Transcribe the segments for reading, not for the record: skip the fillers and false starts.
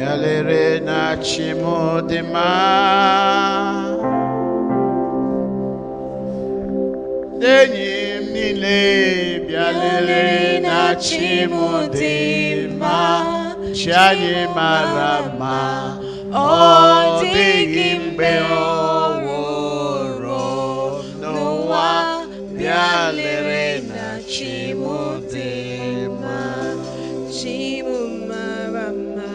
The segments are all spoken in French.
Bialere na chimodima. Denyim nile bialere na chimodima. Chanye marama. Odigimbe oworo. Noa bialere na chimodima. Chimumarama.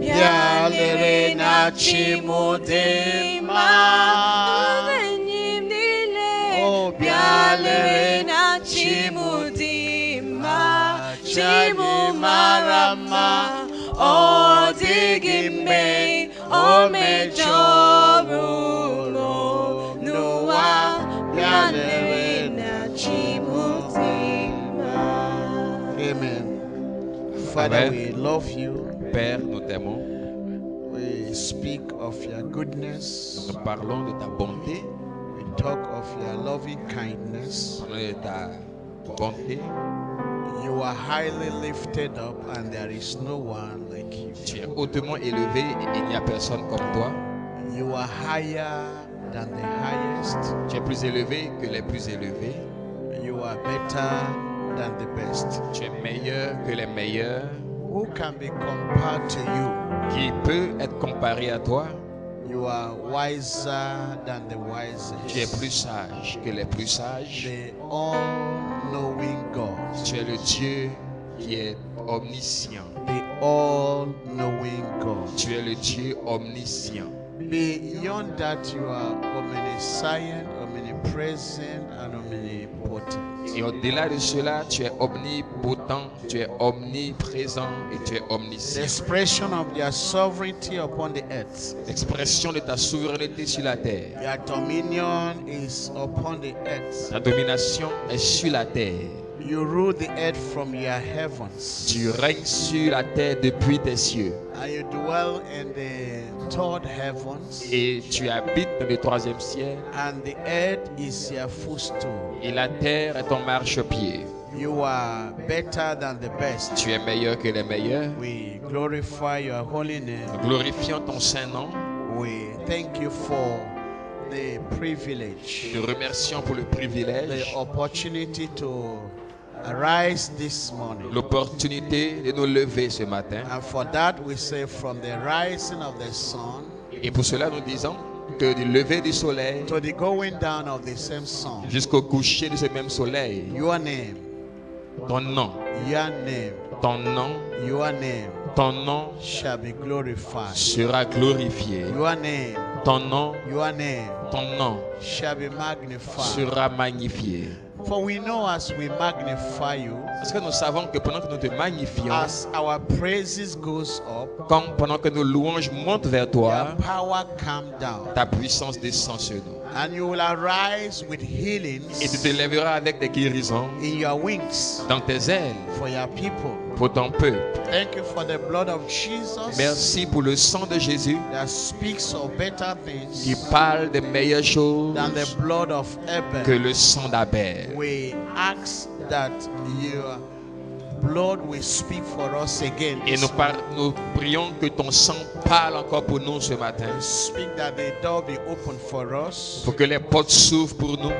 Bialere na chimodima. Oh, bialere na chimodima. Chimumarama. Odigimbe omejoro. Noa bialere na chimodima. Amen. Father, Amen. we love you. Père, nous t'aimons. We speak of your goodness. Nous parlons de ta bonté, We talk of your loving kindness. parlons de ta bonté. You are highly lifted up, and there is no one like you. Tu es hautement élevé et il n'y a personne comme toi. You are higher than the highest. Tu es plus élevé que les plus élevés. You are better than the best. Tu es meilleur que les meilleurs. Who can be compared to you? Qui peut être comparé à toi? You are wiser than the Tu es wisest. plus sage que les plus sages. The all-knowing God. Tu es le Dieu qui est omniscient. The all-knowing God. Tu es le Dieu omniscient. Beyond that, you are omniscient, omnipresent, and omnipotent. Et au-delà de cela, tu es omnipotent, tu es omniprésent et tu es The omniscient. expression of your sovereignty upon the earth. L'expression de ta souveraineté sur la terre. Your dominion is upon the earth. Ta domination est sur la terre. You rule the earth from your heavens. Tu règnes sur la terre depuis tes cieux. And you dwell in the third heavens. Et tu habites dans le troisième ciel. And the earth is your footstool. Et la terre est ton marchepied. You are better than the best. Tu es meilleur que les meilleurs. We glorify your holy name. Nous glorifions ton saint nom. We thank you for the privilege, Nous remercions pour le the privilège, opportunity to arise this morning. l'opportunité de nous lever ce matin. And for that we say from the rising of the sun Et pour cela, nous disons que du lever du soleil to the going down of the same sun, jusqu'au coucher de ce même soleil, your name, ton nom, your name, ton nom, your name ton nom shall be glorified. sera glorifié. Your name, Ton nom, your name ton nom shall be magnified. sera magnifié. For we know as we magnify you, Parce que nous savons que pendant que nous te magnifions, as our praises goes up, comme pendant que nos louanges montent vers your toi, power come down. ta puissance descend sur nous. And you will arise with Et tu healings te lèveras avec des guérisons in your wings dans tes ailes for your people. pour ton peuple. Thank you for the blood of Jesus Merci pour le sang de Jésus that speaks of better qui things parle de meilleures choses than the blood of que Abel. le sang d'Abel. We ask that your blood will speak for us again. Et nous prions que ton sang parle encore pour nous ce matin. Speak that the door be open for us. Pour que les portes s'ouvrent pour nous.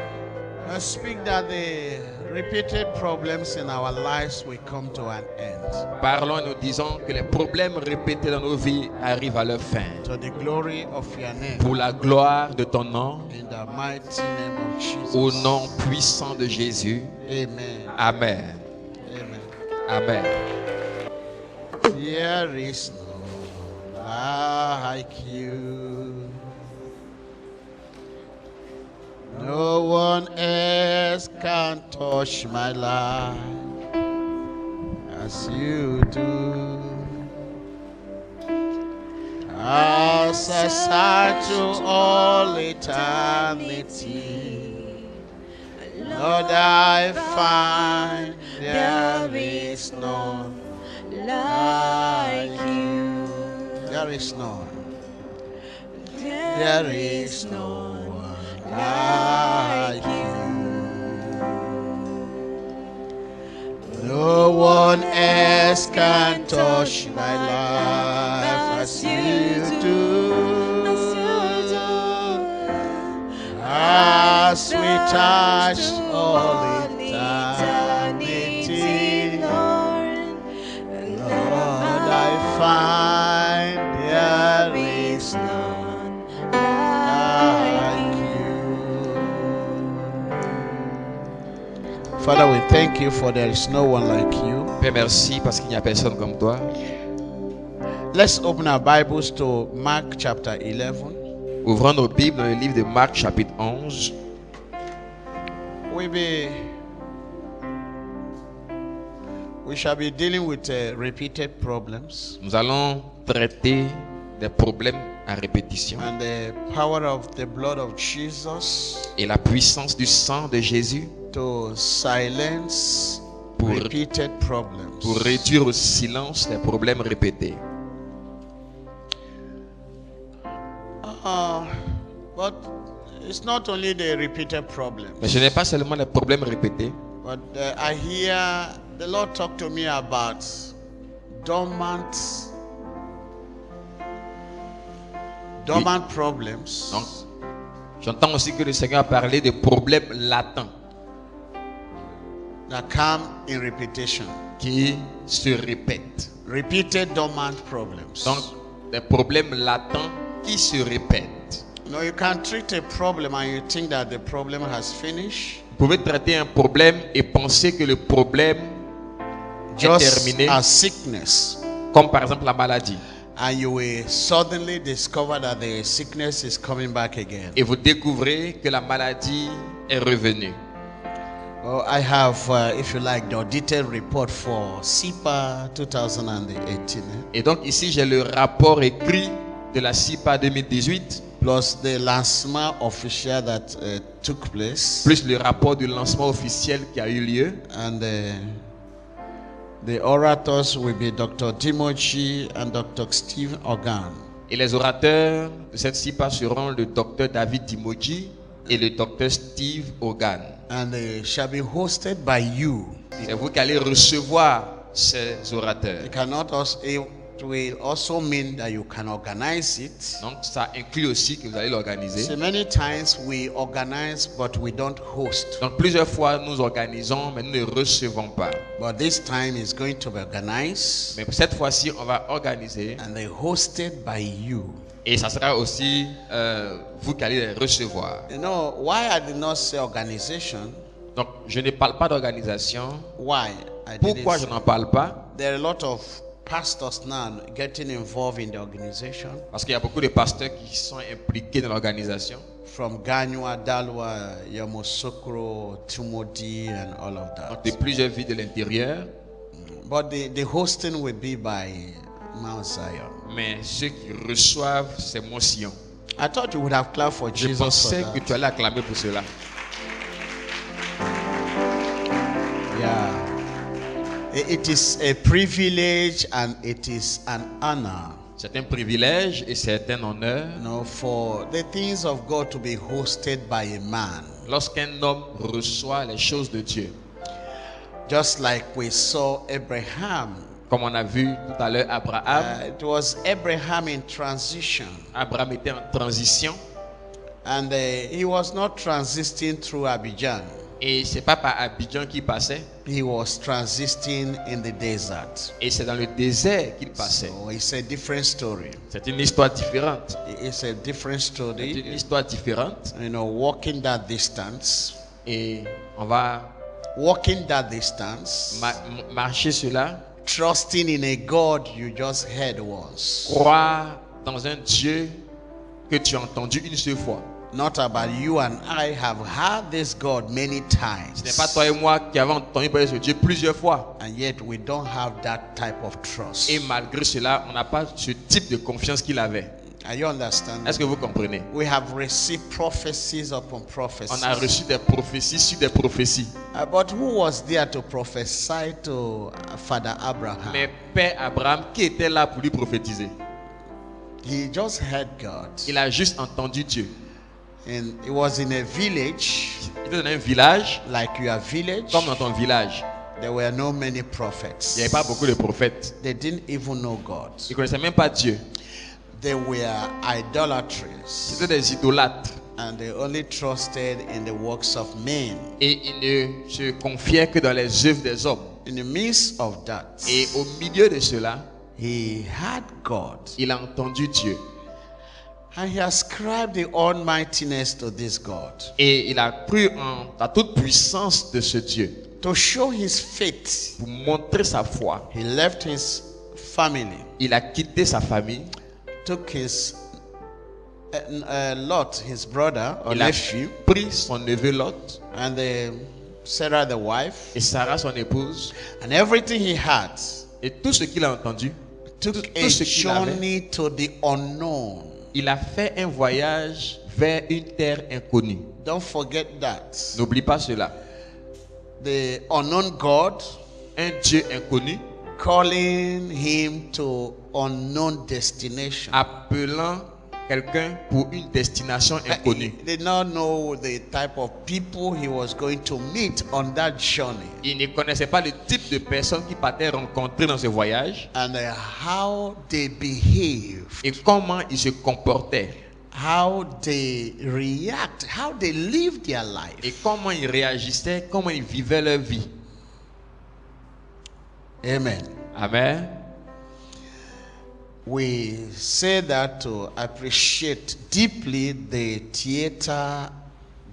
And speak that the repeated problems in our lives will come to an end. Parlons et nous disons que les problèmes répétés dans nos vies arrivent à leur fin. To the glory of your name. Pour la gloire de ton nom, In the mighty name of Jesus. au nom puissant de Jésus. Amen. Amen. Amen. Amen. There is no like you. No one else can touch my life as you do. As I sigh to all eternity, Lord, I find there is none like you. There is none. There is no one like you. No one else can touch my life is none like you. Father, we thank you for there is no one like you. Père, merci parce qu'il n'y a personne comme toi. Let's open our Bibles to Mark chapter 11. Ouvrons nos Bibles dans le livre de Marc chapitre 11. We shall be dealing with repeated problems Nous allons traiter des problèmes à répétition and the power of the blood of Jesus et la puissance du sang de Jésus to silence Pour- repeated problems. pour réduire au silence les problèmes répétés. But it's not only the repeated problems, Mais ce n'est pas seulement les problèmes répétés, but I hear the Lord talk to me about dormant problems. donc j'entends aussi que le Seigneur a parlé de problèmes latents That come in repetition. qui se répètent. Repeated dormant problems. Donc des problèmes latents qui se répètent. No, you can treat a problem and you think that the problem has finished. Vous pouvez traiter un problème et penser que le problème est Just terminé, as sickness. comme par exemple la maladie. And you will suddenly discover that the sickness is coming back again. Et vous découvrez que la maladie est revenue. Oh, I have, if you like, the detailed report for SIPA 2018. Et donc ici j'ai le rapport écrit de la CIPA 2018, Plus the lancement official that took place. plus le rapport du lancement officiel qui a eu lieu. And the orators will be Dr. Timothy and Dr. Steve Organ. Et les orateurs de cette CIPA seront le docteur David Timothy et le docteur Steve Hogan. And they shall be hosted by you. C'est vous qui allez recevoir ces orateurs. It will also mean that you can organize it. Donc ça inclut aussi que vous allez l'organiser. So many times we organize but we don't host. Donc plusieurs fois nous organisons mais nous ne recevons pas. But this time is going to be organized Mais cette fois-ci on va organiser and they hosted by you. et ça sera aussi vous qui allez les recevoir. You know why I did not say organization? Donc je ne parle pas d'organisation. Why? Pourquoi je n'en parle pas? There are a lot of pastors now getting involved in the organization. Parce qu'il y a beaucoup de pasteurs qui sont impliqués dans l'organisation. From Ganywa, Dalwa, Yamoussoukro, Tumodi, and all of Donc that. de plusieurs villes de l'intérieur. But the hosting will be by Mount Zion. Mais ceux qui reçoivent, c'est Mont Sion. I thought you would have clapped for Je Jesus for pensais que that. tu allais acclamer pour cela. Yeah. It is a privilege and it is an honor, C'est un privilège et c'est un honneur you know, for the things of God to be hosted by a man. lorsqu'un homme reçoit les choses de Dieu. Just like we saw Abraham. Comme on a vu tout à l'heure Abraham. It was Abraham in transition. Abraham était en transition. And he was not transiting through Abidjan. Et c'est pas par Abidjan qu'il passait. He was transiting in the desert. Et c'est dans le désert qu'il passait. So it's a different story. C'est une histoire différente. It's a different C'est story. une histoire différente. You know, walking that distance. Et on va Walking that distance. marcher cela. Trusting in a God you just heard once. Croire dans un Dieu que tu as entendu une seule fois. Not about you and I have heard this God many Ce n'est pas times. toi et moi qui avons entendu parler de ce Dieu plusieurs fois. And yet we don't have that type of trust. Et malgré cela, on n'a pas ce type de confiance qu'il avait. Are you understanding? Est-ce que vous comprenez? We have received prophecies upon prophecies. On a reçu des prophéties sur des prophéties. But who was there to prophesy to Father Abraham? Mais Père Abraham, qui était là pour lui prophétiser? He just heard God. Il a juste entendu Dieu. And it was in a village, Il était dans un village, like your village. comme dans ton village. There were no many Il prophets. n'y avait pas beaucoup de prophètes. They didn't even know God. Ils ne connaissaient même pas Dieu. They were idolatries. C'était des idolâtres. And they only trusted in the works of men. Et ils ne se confiaient que dans les œuvres des hommes. In the midst of that, Et au milieu de cela, he had God. il a entendu Dieu. And he ascribed the almightiness to this God. Et il a cru en la toute puissance de ce Dieu. To show his faith, Pour montrer sa foi, he left his family, il a quitté sa famille. took his Lot, his brother or Il a nephew, pris son neveu Lot and Sarah, the wife, et Sarah, son épouse, and everything he had, et tout ce qu'il a entendu, took tout a ce qu'il avait. journey to the unknown. Il a fait un voyage vers une terre inconnue. Don't forget that. N'oublie pas cela. The unknown God Un Dieu inconnu calling him to unknown destination. appelant quelqu'un pour une destination He inconnue. did not know the type of people he was going to meet on that journey Il ne connaissait pas le type de personnes qu'il partait rencontrer dans ce voyage and how they behaved, et comment ils se comportaient how they react, how they live their et life. comment ils réagissaient, comment ils vivaient leur vie. Amen. Amen. We say that to appreciate deeply the theater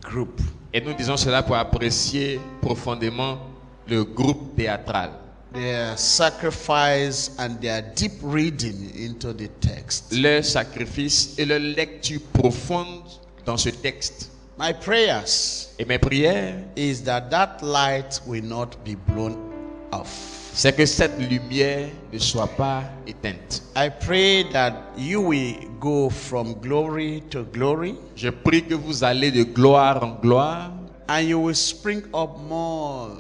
group. Et nous disons cela pour apprécier profondément le groupe théâtral. Their sacrifice and their deep reading into the text. Leur sacrifice et leur lecture profonde dans ce texte. My prayers Et mes prières, is that that light will not be blown off. c'est que cette lumière ne soit pas éteinte. I pray that you will go from glory to glory Je prie que vous allez de gloire en gloire and you will spring up more,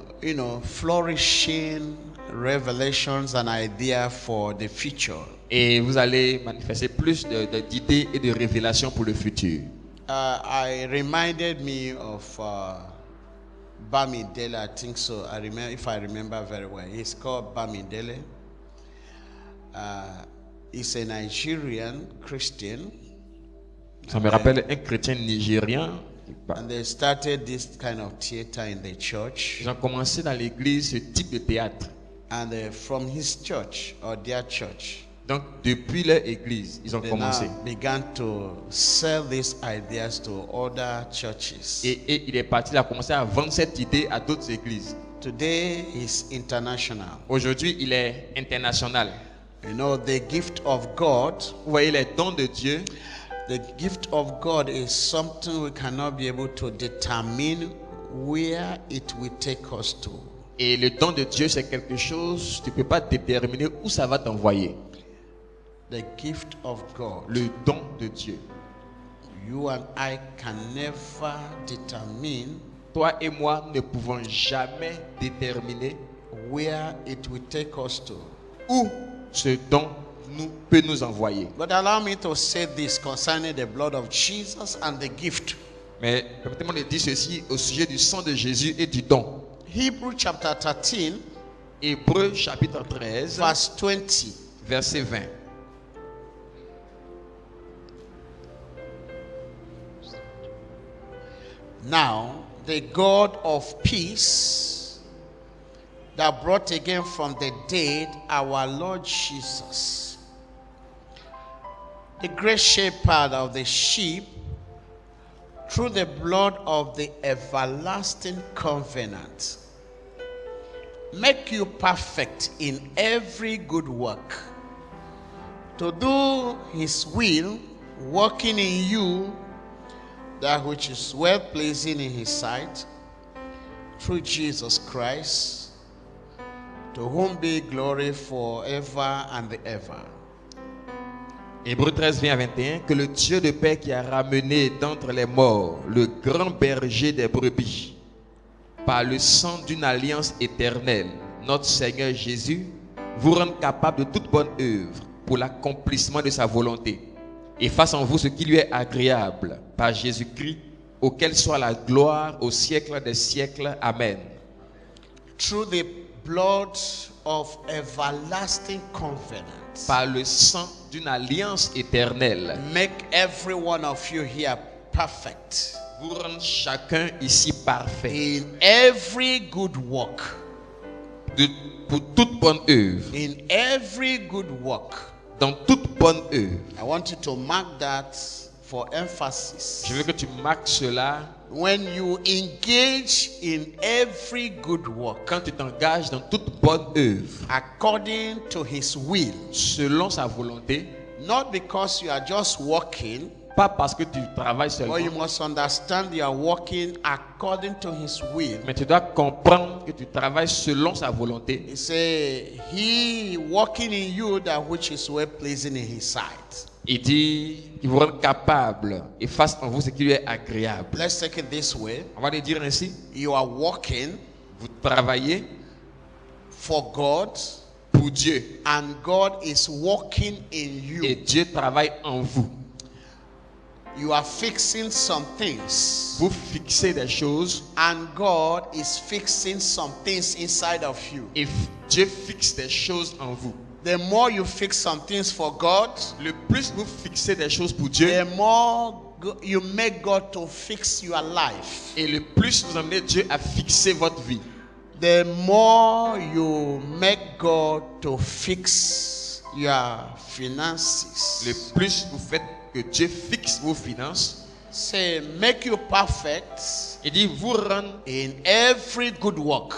flourishing revelations and ideas for the future. et vous allez manifester plus d'idées et de révélations pour le futur. I reminded me of Bamidele, I think so. I remember, if I remember very well. He's called Bamidele. He's a Nigerian Christian, Ça me rappelle un chrétien nigérien. and they started this kind of theater in the church. Ils ont commencé dans l'église ce type de théâtre. And from his church or their church, Donc depuis leur église, ils ont they commencé. now began to sell these ideas to other churches. Et il est parti, il a commencé à vendre cette idée à d'autres églises. Today he's international. Aujourd'hui, il est international. The gift of God. Vous voyez les dons de Dieu. The gift of God is something we cannot be able to determine where it will take us to. Et le don de Dieu, c'est quelque chose, tu ne peux pas déterminer où ça va t'envoyer. The gift of God. Le don de Dieu. You and I can never determine Toi et moi ne pouvons jamais déterminer where it will take us to. où ce don peut nous envoyer. But allow me to say this concerning the blood of Jesus and the gift. Mais permettez-moi de dire ceci au sujet du sang de Jésus et du don. Hebrew chapter 13, Hébreux chapitre 13, verse 20. verset 20. Now, the God of peace that brought again from the dead our Lord Jesus, the great shepherd of the sheep, through the blood of the everlasting covenant, make you perfect in every good work, to do his will, working in you that which is well pleasing in his sight, through Jesus Christ, to whom be glory forever and ever. Hébreux 13, 20 à 21, que le Dieu de paix qui a ramené d'entre les morts le grand berger des brebis, par le sang d'une alliance éternelle, notre Seigneur Jésus, vous rende capable de toute bonne œuvre pour l'accomplissement de sa volonté, et fasse en vous ce qui lui est agréable, par Jésus-Christ, auquel soit la gloire au siècle des siècles. Amen. Through the blood of everlasting covenant, Par le sang d'une alliance éternelle, make every one of you here perfect vous rende chacun ici parfait in every good work. pour toute bonne œuvre. In every good work. dans toute bonne œuvre. I want you to mark that for emphasis. Je veux que tu marques cela When you engage in every good work quand tu t'engages dans toute bonne œuvre, according to his will, selon sa volonté, not because you are just working, pas parce que tu travailles but you seulement, must understand you are working according to his will. mais tu dois comprendre que tu travailles selon sa volonté. He say, he working in you that which is well pleasing in his sight. Il dit qu'il vous rend capable et fasse en vous ce qui lui est agréable. Let's take it this way. On va le dire ainsi. You are working Vous travaillez for God, pour Dieu and God is working in et you. Dieu travaille en vous. You are fixing some things, Vous fixez des choses and God is fixing some things inside of you. et Dieu fixe des choses en vous. The more you fix some things for God, Le plus vous fixez des choses pour Dieu the more you make God to fix your life. et le plus vous emmenez Dieu à fixer votre vie. The more you make God to fix your finances. Le plus vous faites que Dieu fixe vos finances. Say, make you perfect Il dit vous rendre in every good work.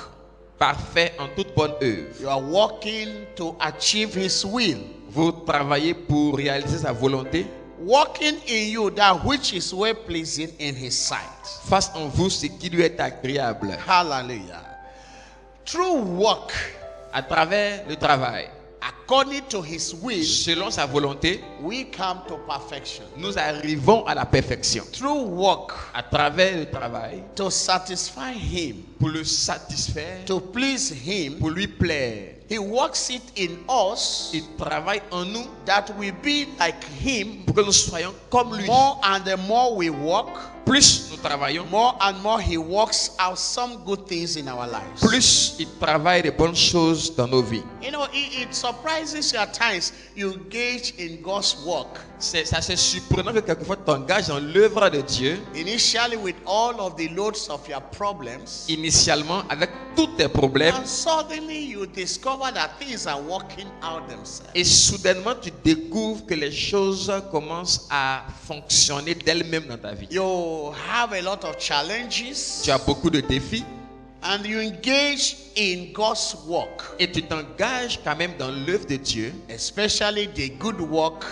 parfait en toute bonne œuvre. You are working to achieve his will. Vous travaillez pour réaliser sa volonté. Working in you that which is well pleasing in his sight. Fasse en vous ce qui lui est agréable. Hallelujah. Through work, À travers le travail, according to his will, selon sa volonté, we come to perfection. nous arrivons à la perfection. Through work, À travers le travail, to satisfy him, pour le satisfaire, to please him, pour lui plaire. he works it in us Il travaille en nous that we be like him. pour que nous soyons comme lui. More and the more we work, Plus nous travaillons, more and more he works out some good things in our lives. plus il travaille de bonnes choses dans nos vies. You know, it surprises you at times you engage in God's work. C'est surprenant que quelquefois tu t'engages dans l'œuvre de Dieu, Initially with all of the loads of your problems, initialement avec tous tes problèmes, and suddenly you discover that things are working out themselves. et soudainement tu découvres que les choses commencent à fonctionner d'elles-mêmes dans ta vie. You have a lot of challenges, Tu as beaucoup de défis and you engage in God's work, et tu t'engages quand même dans l'œuvre de Dieu, especially the good work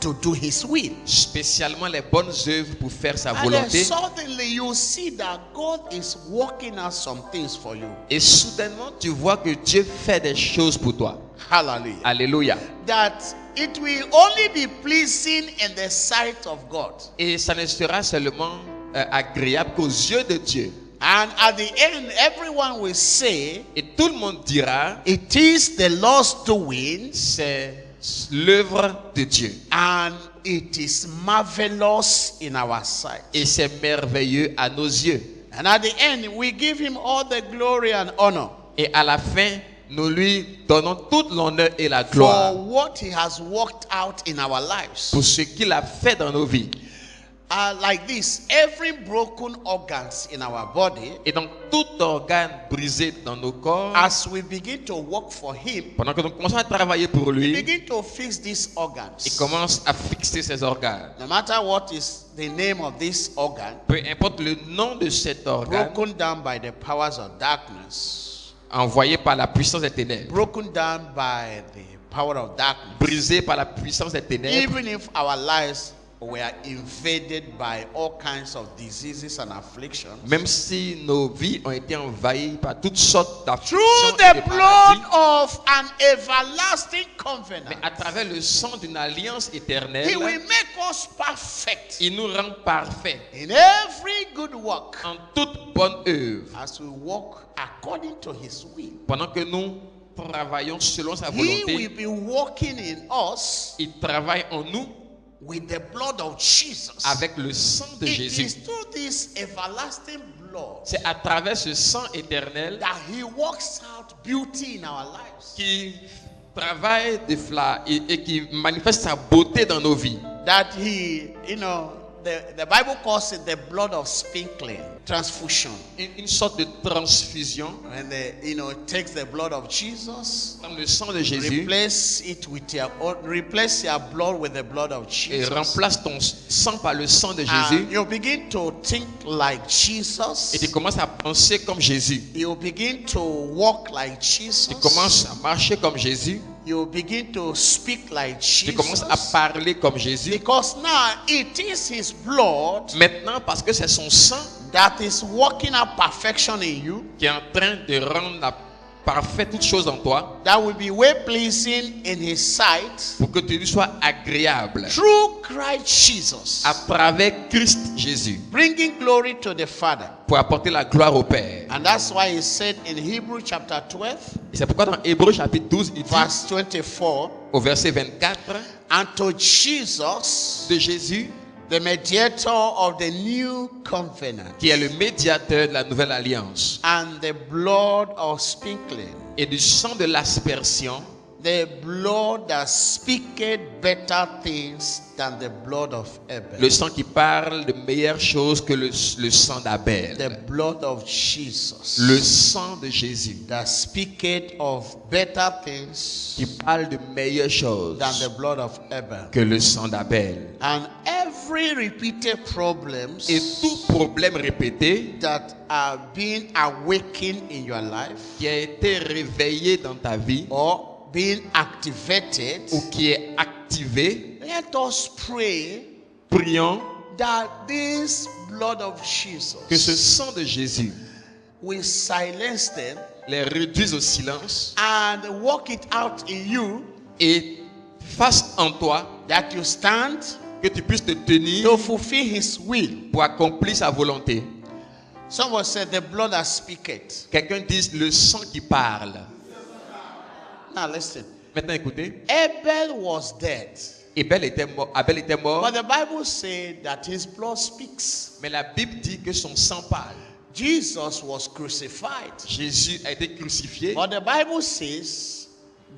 to do his will. spécialement les bonnes œuvres pour faire sa And then volonté. suddenly you see that God is working out some things for you. Et soudainement tu vois que Dieu fait des choses pour toi. Hallelujah. Alléluia. That it will only be pleasing in the sight of God. Et ça ne sera seulement agréable qu'aux yeux de Dieu. And at the end, everyone will say, Et tout le monde dira, it is the Lord's doing, c'est l'œuvre de Dieu. and it is marvelous in our sight. Et c'est merveilleux à nos yeux. And at the end, we give him all the glory and honor Et à la fin, nous lui donnons toute l'honneur et la for gloire what he has worked out in our lives. pour ce qu'il a fait dans nos vies. Like this, every broken organs in our body, Et donc, tout organe brisé dans nos corps, as we begin to work for him, pendant que nous commençons à travailler pour lui, begin to fix these il organs. commence à fixer ses organes. No matter what is the name of this organ, Peu importe le nom de cet organe, broken down by the powers of darkness, envoyé par la puissance des ténèbres, broken down by the power of darkness, brisé par la puissance des ténèbres, even if our lives were invaded by all kinds of diseases and afflictions, même si nos vies ont été envahies par toutes sortes d'afflictions through et de the blood maladies, of an everlasting mais covenant, à travers le sang d'une alliance he éternelle, will make us perfect il nous rend parfaits in every good work en toute bonne œuvre, as we walk according to his will. pendant que nous travaillons selon sa He will volonté. be working in us Il travaille en nous with the blood of Jesus. avec le sang de It Jésus. is through this everlasting blood C'est à travers ce sang éternel that he works out beauty in our lives. qui travaille et qui manifeste sa beauté dans nos vies. That he, the Bible calls it the blood of sprinkling, transfusion. Une sorte de transfusion. And it takes the blood of Jesus, Comme le sang de Jésus. replace your blood with the blood of Et Jesus. remplace ton sang par le sang de And Jésus. you begin to think like Et Jesus. tu commences à penser comme Jésus. You begin to walk like Tu Jesus. commences à marcher comme Jésus. You begin to speak like Tu commences à Jesus. parler comme Jésus. Because now it is his blood Maintenant, parce que c'est son sang that is working out perfection in you, qui est en train de rendre parfaite toute chose en toi, that will be well pleasing in his sight, pour que tu lui sois agréable through Christ Jesus, à travers Christ Jésus, bringing glory to the Father. pour apporter la gloire au Père. And that's why he said in Hebrew chapter 12, Et c'est pourquoi dans Hébreux chapitre 12, il dit verse 24, au verset 24 and to Jesus, de Jésus, the mediator of the new covenant, qui est le médiateur de la nouvelle alliance, and the blood of sprinkling, et du sang de l'aspersion, the blood that speaketh better things than the blood of Abel. le sang qui parle de meilleures choses que le sang d'Abel, The blood of Jesus le sang de Jésus, that speaketh of better things qui parle de meilleures choses than the blood of Abel. que le sang d'Abel. And every repeated problems Et tout problème répété that are being awakened in your life qui a été réveillé dans ta vie or being activated, ou qui est activé, let us pray prions that this blood of que ce Jesus sang de Jésus will silence them les réduise au silence and work it out in you, et fasse en toi that you stand que tu puisses te tenir to fulfill his will. pour accomplir sa volonté. Someone said the blood that speaketh. Quelqu'un dise le sang qui parle. Now listen. Maintenant écoutez, Abel was dead, Abel était mort, but the Bible said that his blood speaks. mais la Bible dit que son sang parle. Jesus was crucified, Jésus a été crucifié, but the Bible says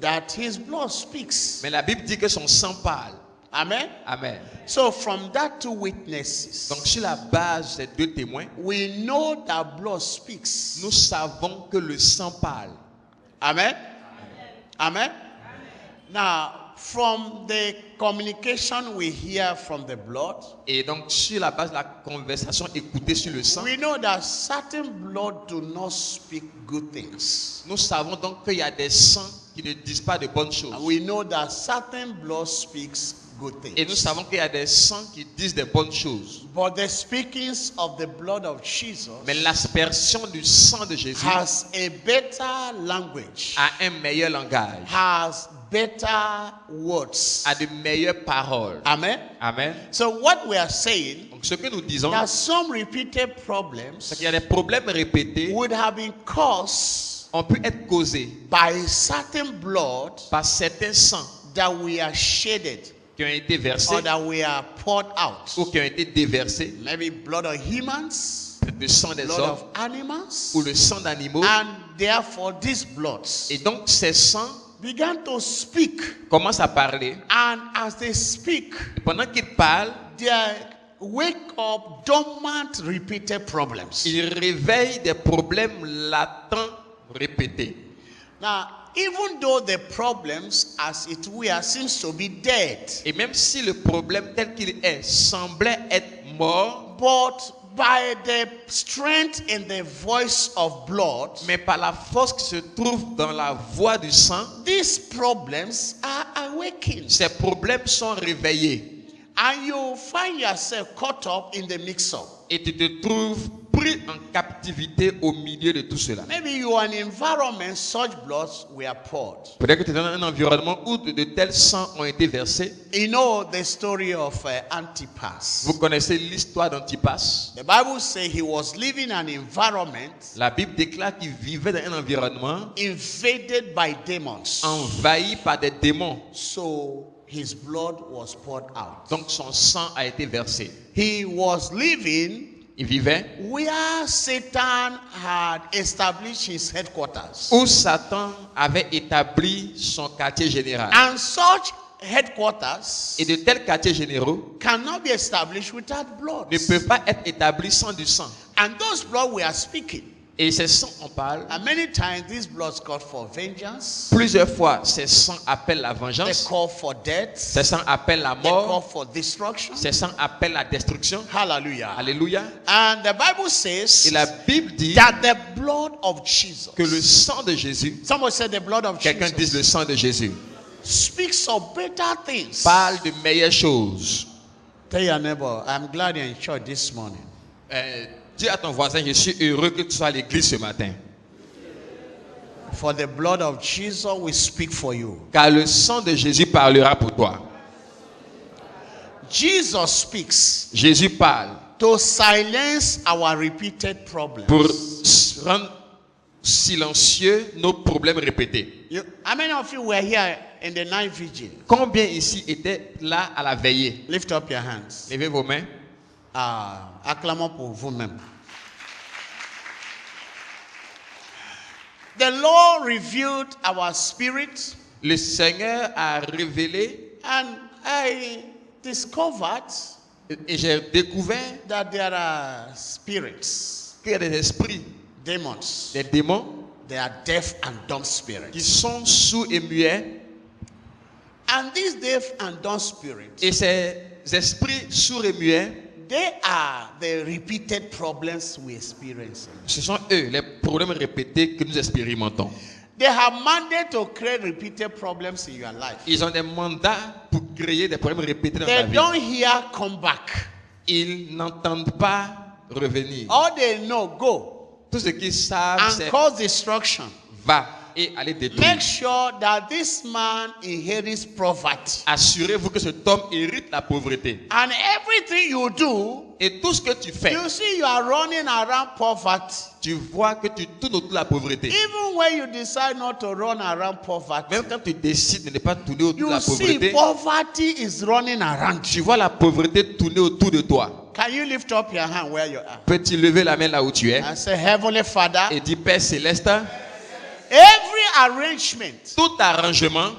that his blood speaks. mais la Bible dit que son sang parle. Amen. Amen. So from that two witnesses, Donc sur la base de ces deux témoins, we know that blood speaks. nous savons que le sang parle. Amen. Amen. Now, from the communication we hear from the blood, Et donc sur la base de la conversation écoutée sur le sang, we know that certain blood do not speak good things. nous savons donc qu'il y a des sangs qui ne disent pas de bonnes choses. And we know that certain blood speaks good Et nous things. savons qu'il y a des sangs qui disent des bonnes choses. But the speakings of the blood of Jesus Mais l'aspersion du sang de Jésus has a better language, a un meilleur langage, has better words. a de meilleures paroles. Amen. Amen. So what we are saying, Donc ce que nous disons, that some repeated problems c'est qu'il y a des problèmes répétés would have been caused ont pu être causés by certain blood par certains sangs that we are shedded qui ont été versés or that we are poured out. ou qui ont été déversés, Maybe blood of humans, le sang des blood hommes of animals, ou le sang d'animaux. and therefore these bloods Et donc ces sangs began to speak, commencent à parler. and as they speak, Et pendant qu'ils parlent, they wake up dormant repeated problems. ils réveillent des problèmes latents répétés. Now, even though the problems as it were seems to be dead, Et même si le problème tel qu'il est semblait être mort, but by the strength in the voice of blood, mais par la force qui se trouve dans la voix du sang, these problems are awakened. ces problèmes sont réveillés. And you find yourself caught up in the mix-up. Et tu te trouves pris en captivité au milieu de tout cela. Maybe you are in an environment such bloods were poured. Peut-être que tu es dans un environnement où de tels sangs ont été versés. You know the story of Antipas. Vous connaissez l'histoire d'Antipas. The Bible says he was living in an environment La Bible déclare qu'il vivait dans un environnement invaded by demons. envahi par des démons. So his blood was poured out. Donc son sang a été versé. He was living Il vivait where Satan had established his headquarters. où Satan avait établi son quartier général. And such headquarters Et de tels quartiers généraux cannot be established without blood. ne peuvent pas être établis sans du sang. And those blood we are speaking. Et ces sangs, on parle. And many times these bloods call for vengeance. Plusieurs fois, ces sangs appellent la They vengeance. call for death. Ces sangs appellent la They call mort. for destruction. Ces sangs appellent la destruction. Hallelujah. Alléluia. And the Bible Et says la Bible dit that the blood of Jesus. que le sang de Jésus, Somebody said the blood of quelqu'un dise Jesus le sang de Jésus, speaks of better things. parle de meilleures choses. Tell your neighbor, I'm glad you're in church this morning. Dis à ton voisin, je suis heureux que tu sois à l'église ce matin. For the blood of Jesus will speak for you. Car le sang de Jésus parlera pour toi. Jesus speaks Jésus parle to silence our repeated problems. pour rendre silencieux nos problèmes répétés. How many of you were here in the night vigil? Combien ici étaient là à la veillée? Lift up your hands. Levez vos mains. Acclamons pour vous-même. The Lord revealed our spirit, Le Seigneur a révélé and I discovered et j'ai découvert that there are spirits, qu'il y a des esprits, demons. des démons They are deaf and dumb qui spirits. sont sourds et muets. And these deaf and dumb spirits, Et ces esprits sourds et muets, they are the repeated problems we experience. ce sont eux les problèmes répétés que nous expérimentons. They have mandate to create repeated problems in your life. Ils ont des mandats pour créer des problèmes répétés dans ta They vie. don't hear come back. Ils n'entendent pas revenir. All they know, go Tout ce qu'ils savent, and c'est cause destruction. va et aller détruire. Make sure that this man inherits poverty. Assurez-vous que cet homme hérite la pauvreté. And everything you do, Et tout ce que tu fais, you see you are running around poverty. tu vois que tu tournes autour de la pauvreté. Even when you decide not to run around poverty, Même quand tu décides de ne pas tourner autour de you la see pauvreté, poverty is running around tu you. vois la pauvreté tourner autour de toi. Can you lift up your hand where you are? Peux-tu lever la main là où tu es And say, Heavenly Father, et dire Père Céleste, every arrangement tout arrangement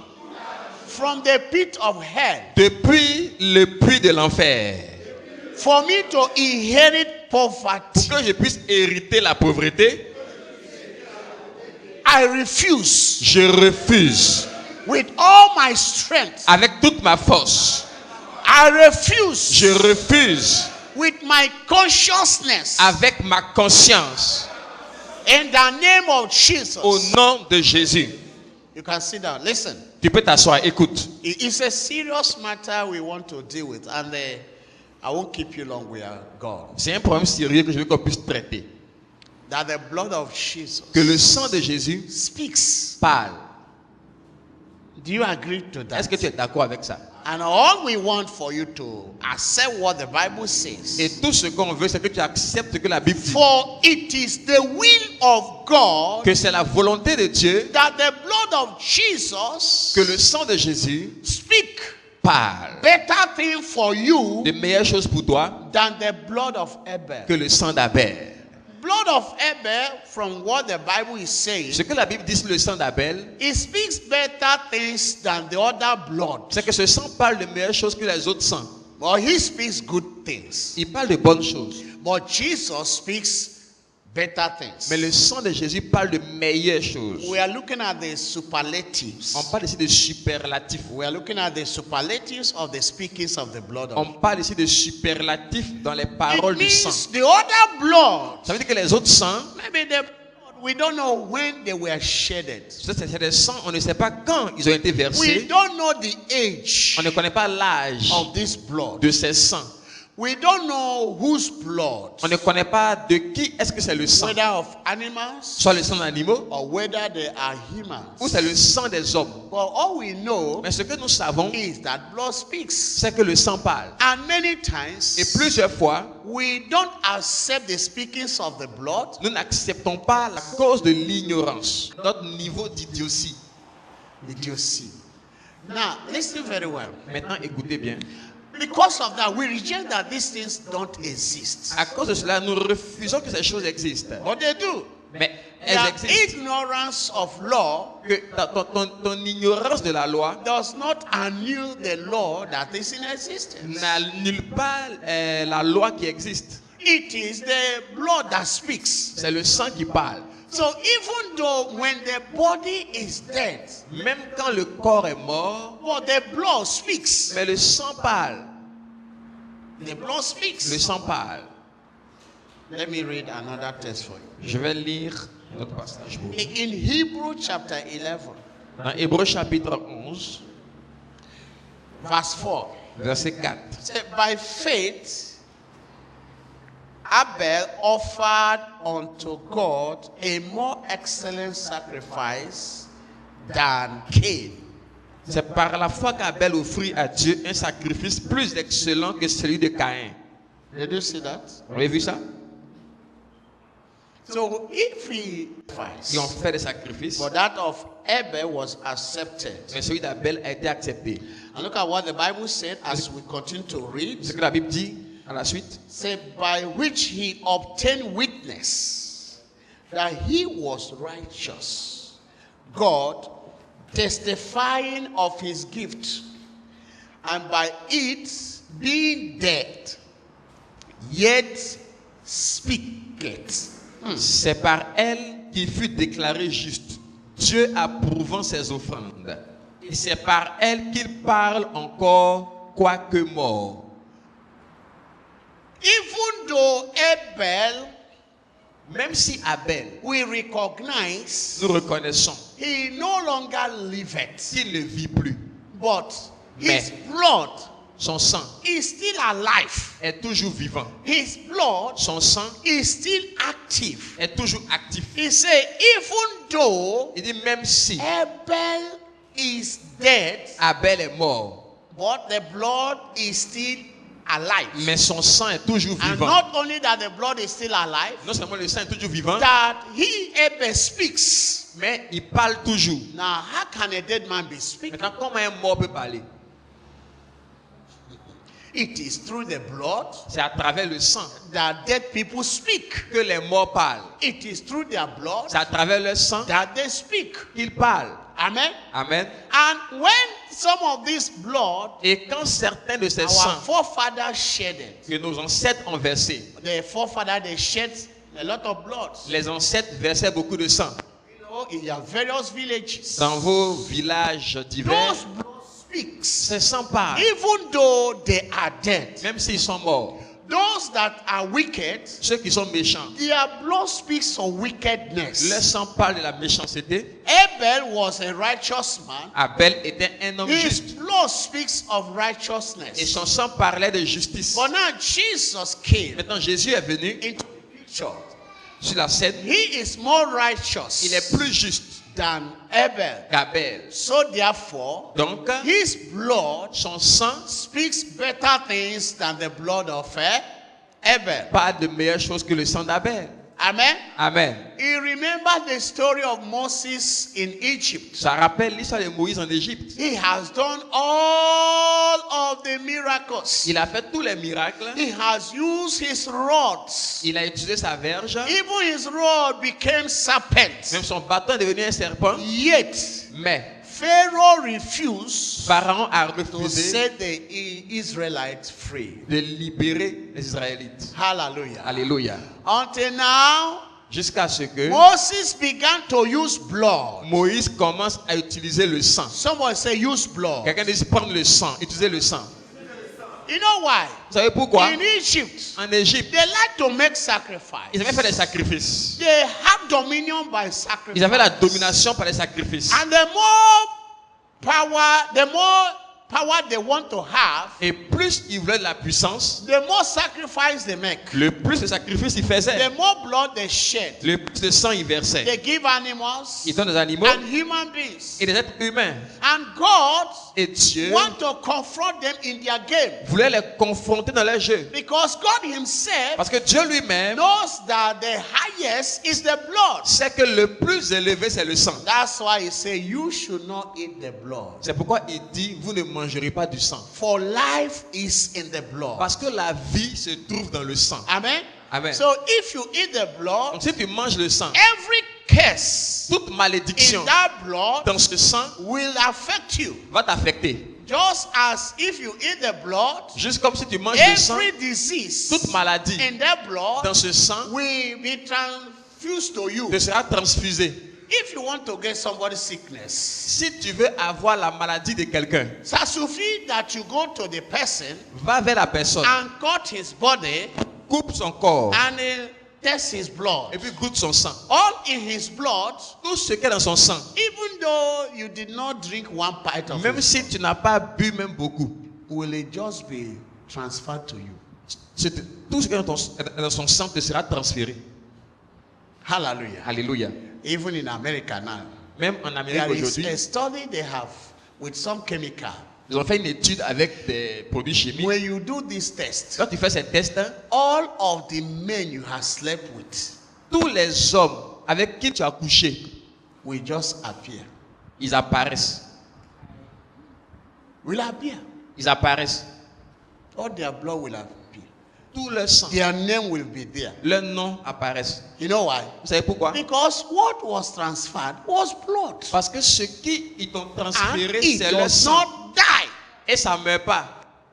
from the pit of hell depuis le puits de l'enfer for me to inherit poverty, pour que je puisse hériter la pauvreté, I refuse je refuse with all my strength. avec toute ma force. I refuse Je refuse with my consciousness avec ma conscience in the name of Jesus. au nom de Jésus. You can sit down. Listen, Tu peux t'asseoir, écoute. it's a serious matter we want to deal with, and I won't keep you long. We are gone. C'est un problème sérieux que je veux qu'on puisse traiter. That the blood of Jesus Que le sang de Jésus speaks. parle. Do you agree to that? Est-ce que tu es d'accord avec ça? And all we want for you to accept what the Bible says. Et tout ce qu'on veut, c'est que tu acceptes ce que la Bible dit. For it is the will of God Que c'est la volonté de Dieu that the blood of Jesus que le sang de Jésus speak parle. better thing for you De meilleures choses pour toi than the blood of Abel. que le sang d'Abel. Blood of Abel, from what the Bible is saying, Ce que la Bible dit sur le sang d'Abel, it speaks better things than the other blood. c'est que ce sang parle de meilleures choses que les autres sangs. But he speaks good things. Il parle de bonnes choses. But Jesus speaks better things. Mais le sang de Jésus parle de meilleures choses. We are looking at the superlatives. On parle ici de superlatifs. We are looking at the superlatives of the speakings of the blood of On parle ici de superlatifs dans les It paroles du sang. means the other blood. Ça veut dire que les autres sangs, Maybe the we don't know when they were shedded. c'est des sangs, on ne sait pas quand ils ont été We versés. don't know the age On ne connaît pas l'âge of this blood. de ces sangs. We don't know whose blood, On ne connaît pas de qui est-ce que c'est le sang. whether of animals Soit le sang d'animaux or whether they are humans. ou c'est le sang des hommes. But all we know Mais ce que nous savons, is that blood speaks. c'est que le sang parle. And many times Et plusieurs fois, we don't accept the speakings of the blood nous n'acceptons pas la cause de l'ignorance. Notre niveau d'idiotie. Did you see? Now, listen very well. Maintenant, écoutez bien. Because of that, we reject that these things don't exist. À cause de cela, nous refusons que ces choses existent. But they do. Mais elles Their existent. ignorance of law Que ton ignorance de la loi does not annul the law that is in existence. n'annule pas la loi qui existe. It is the blood that speaks. C'est le sang qui parle. So even though when the body is dead, Même quand le corps est mort, but the blood speaks. mais le sang parle. The blood Le speaks. sang parle. Let me read another text for you. Je vais lire un autre passage. pour vous. In Hebrew chapter 11, Dans Hébreux chapitre 11, verse 4. verset 4. Say, by faith, Abel offered unto God a more excellent sacrifice than Cain. C'est par la foi qu'Abel offrit à Dieu un sacrifice plus excellent que celui de Caïn. Did you see that? Vous avez vu ça? So if he Ils ont fait des sacrifices, but that of Abel was accepted. mais celui d'Abel a été accepté. And look at what the Bible said as we continue to read. Ce que la Bible dit à la suite. Say, by which he obtained witness that he was righteous, God testifying of his gift, and by it being dead, yet speaketh. C'est par elle qu'il fut déclaré juste, Dieu approuvant ses offrandes. Et c'est par elle qu'il parle encore, quoique mort. Even though Abel, Même si Abel, we recognize, nous reconnaissons he no longer liveth, qu'il ne vit plus, but his Mais- blood son sang is still alive. est toujours vivant. His blood Son sang is still active. est toujours actif. He said, even though Il dit même si Abel is dead, Abel est mort, but the blood is still alive. mais son sang est toujours And vivant. not only that the blood is still alive, Non seulement le sang est toujours vivant, that he, Abel, speaks. mais il parle toujours. Now, how can a dead man be speaking? Maintenant, comment un mort peut parler? It is through the blood C'est à travers le sang that dead people speak. que les morts parlent. It is through their blood C'est à travers le sang that they speak. qu'ils parlent. Amen. Amen. And when some of this blood Et quand certains de ces our sangs forefathers shedded, que nos ancêtres ont versés, the forefathers they shed a lot of blood. les ancêtres versaient beaucoup de sang. You know, in your various villages. Dans vos villages divers, Those blood speaks. ces sangs parlent. Even though they are dead, Même s'ils sont morts. those that are wicked, Ceux qui sont méchants, their blood speaks of leur wickedness. sang parle de la méchanceté. Abel was a righteous man. Abel était un homme His juste. blood speaks of Et righteousness. son sang parlait de justice. But now Jesus came Maintenant, Jésus est venu into the picture. sur la scène. He is more righteous Il est plus juste than Abel. qu'Abel. So therefore, Donc, his blood son sang speaks better things than the blood of Abel. parle de meilleures choses que le sang d'Abel. Amen. Amen. You remember the story of Moses in Egypt. Ça rappelle l'histoire de Moïse en Égypte. He has done all of the miracles. Il a fait tous les miracles. He has used his rods. Il a utilisé sa verge. Even his rod became serpents. Même son bâton est devenu un serpent. Yet, Mais Pharaoh refused Pharaon a to refusé set the Israelites free. de libérer les Israélites. Hallelujah. Alléluia. Until now, Jusqu'à ce que Moses began to use blood. Moïse commence à utiliser le sang. Somebody say use blood. Quelqu'un dit prendre le sang, utiliser le sang. You know why? Vous savez pourquoi? In Egypt, En Égypte, they like to make sacrifice. ils avaient fait des sacrifices. They have dominion by Ils sacrifice. avaient la domination par les sacrifices. And the more power they want to have, Et plus ils voulaient de la puissance, the more sacrifice they make. le plus de sacrifices ils faisaient. The more blood they shed. Le plus de sang ils versaient. They give animals Ils donnent des animaux and human beings. et des êtres humains. And God Et Dieu want to confront them in their game. voulait les confronter dans leur jeu. Because God himself Parce que Dieu lui-même knows that the highest is the blood. sait que le plus élevé c'est le sang. That's why he say you should not eat the blood. C'est pourquoi il dit vous ne mangerez pas du sang. For life is in the blood. Parce que la vie se trouve dans le sang. Amen. Amen. So if you eat the blood, Donc si tu manges le sang, every curse toute malédiction in that blood dans ce sang will affect you. va t'affecter. Just as if you eat the blood, Juste comme si tu manges le sang, every disease toute maladie in that blood dans ce sang will be transfused to you. te sera transfusée. If you want to get somebody's sickness, Si tu veux avoir la maladie de quelqu'un, ça suffit that you go to the person va vers la personne, and cut his body coupe son corps and test his blood. et puis goûte son sang. All in his blood, Tout ce qui est dans son sang, even though you did not drink one pint of même it, si tu n'as pas bu même beaucoup, will it just be transferred to you? tout ce qui est dans son sang te sera transféré. Hallelujah. Alléluia. Even in America now, Même en Amérique there is aujourd'hui, a study they have with some chemical. ils ont fait une étude avec des produits chimiques. When you do this test, Quand tu fais ces tests, all of the men you have slept with tous les hommes avec qui tu as couché, will just appear. ils apparaissent. Will appear. Ils apparaissent. All their blood will appear. Tout le sang, Their name will be there. leur nom apparaissent. You know why? Vous savez pourquoi? Because what was transferred was blood. Parce que ce qui ils t'ont And transféré, it c'est le does sang. not die. Et ça ne meurt pas.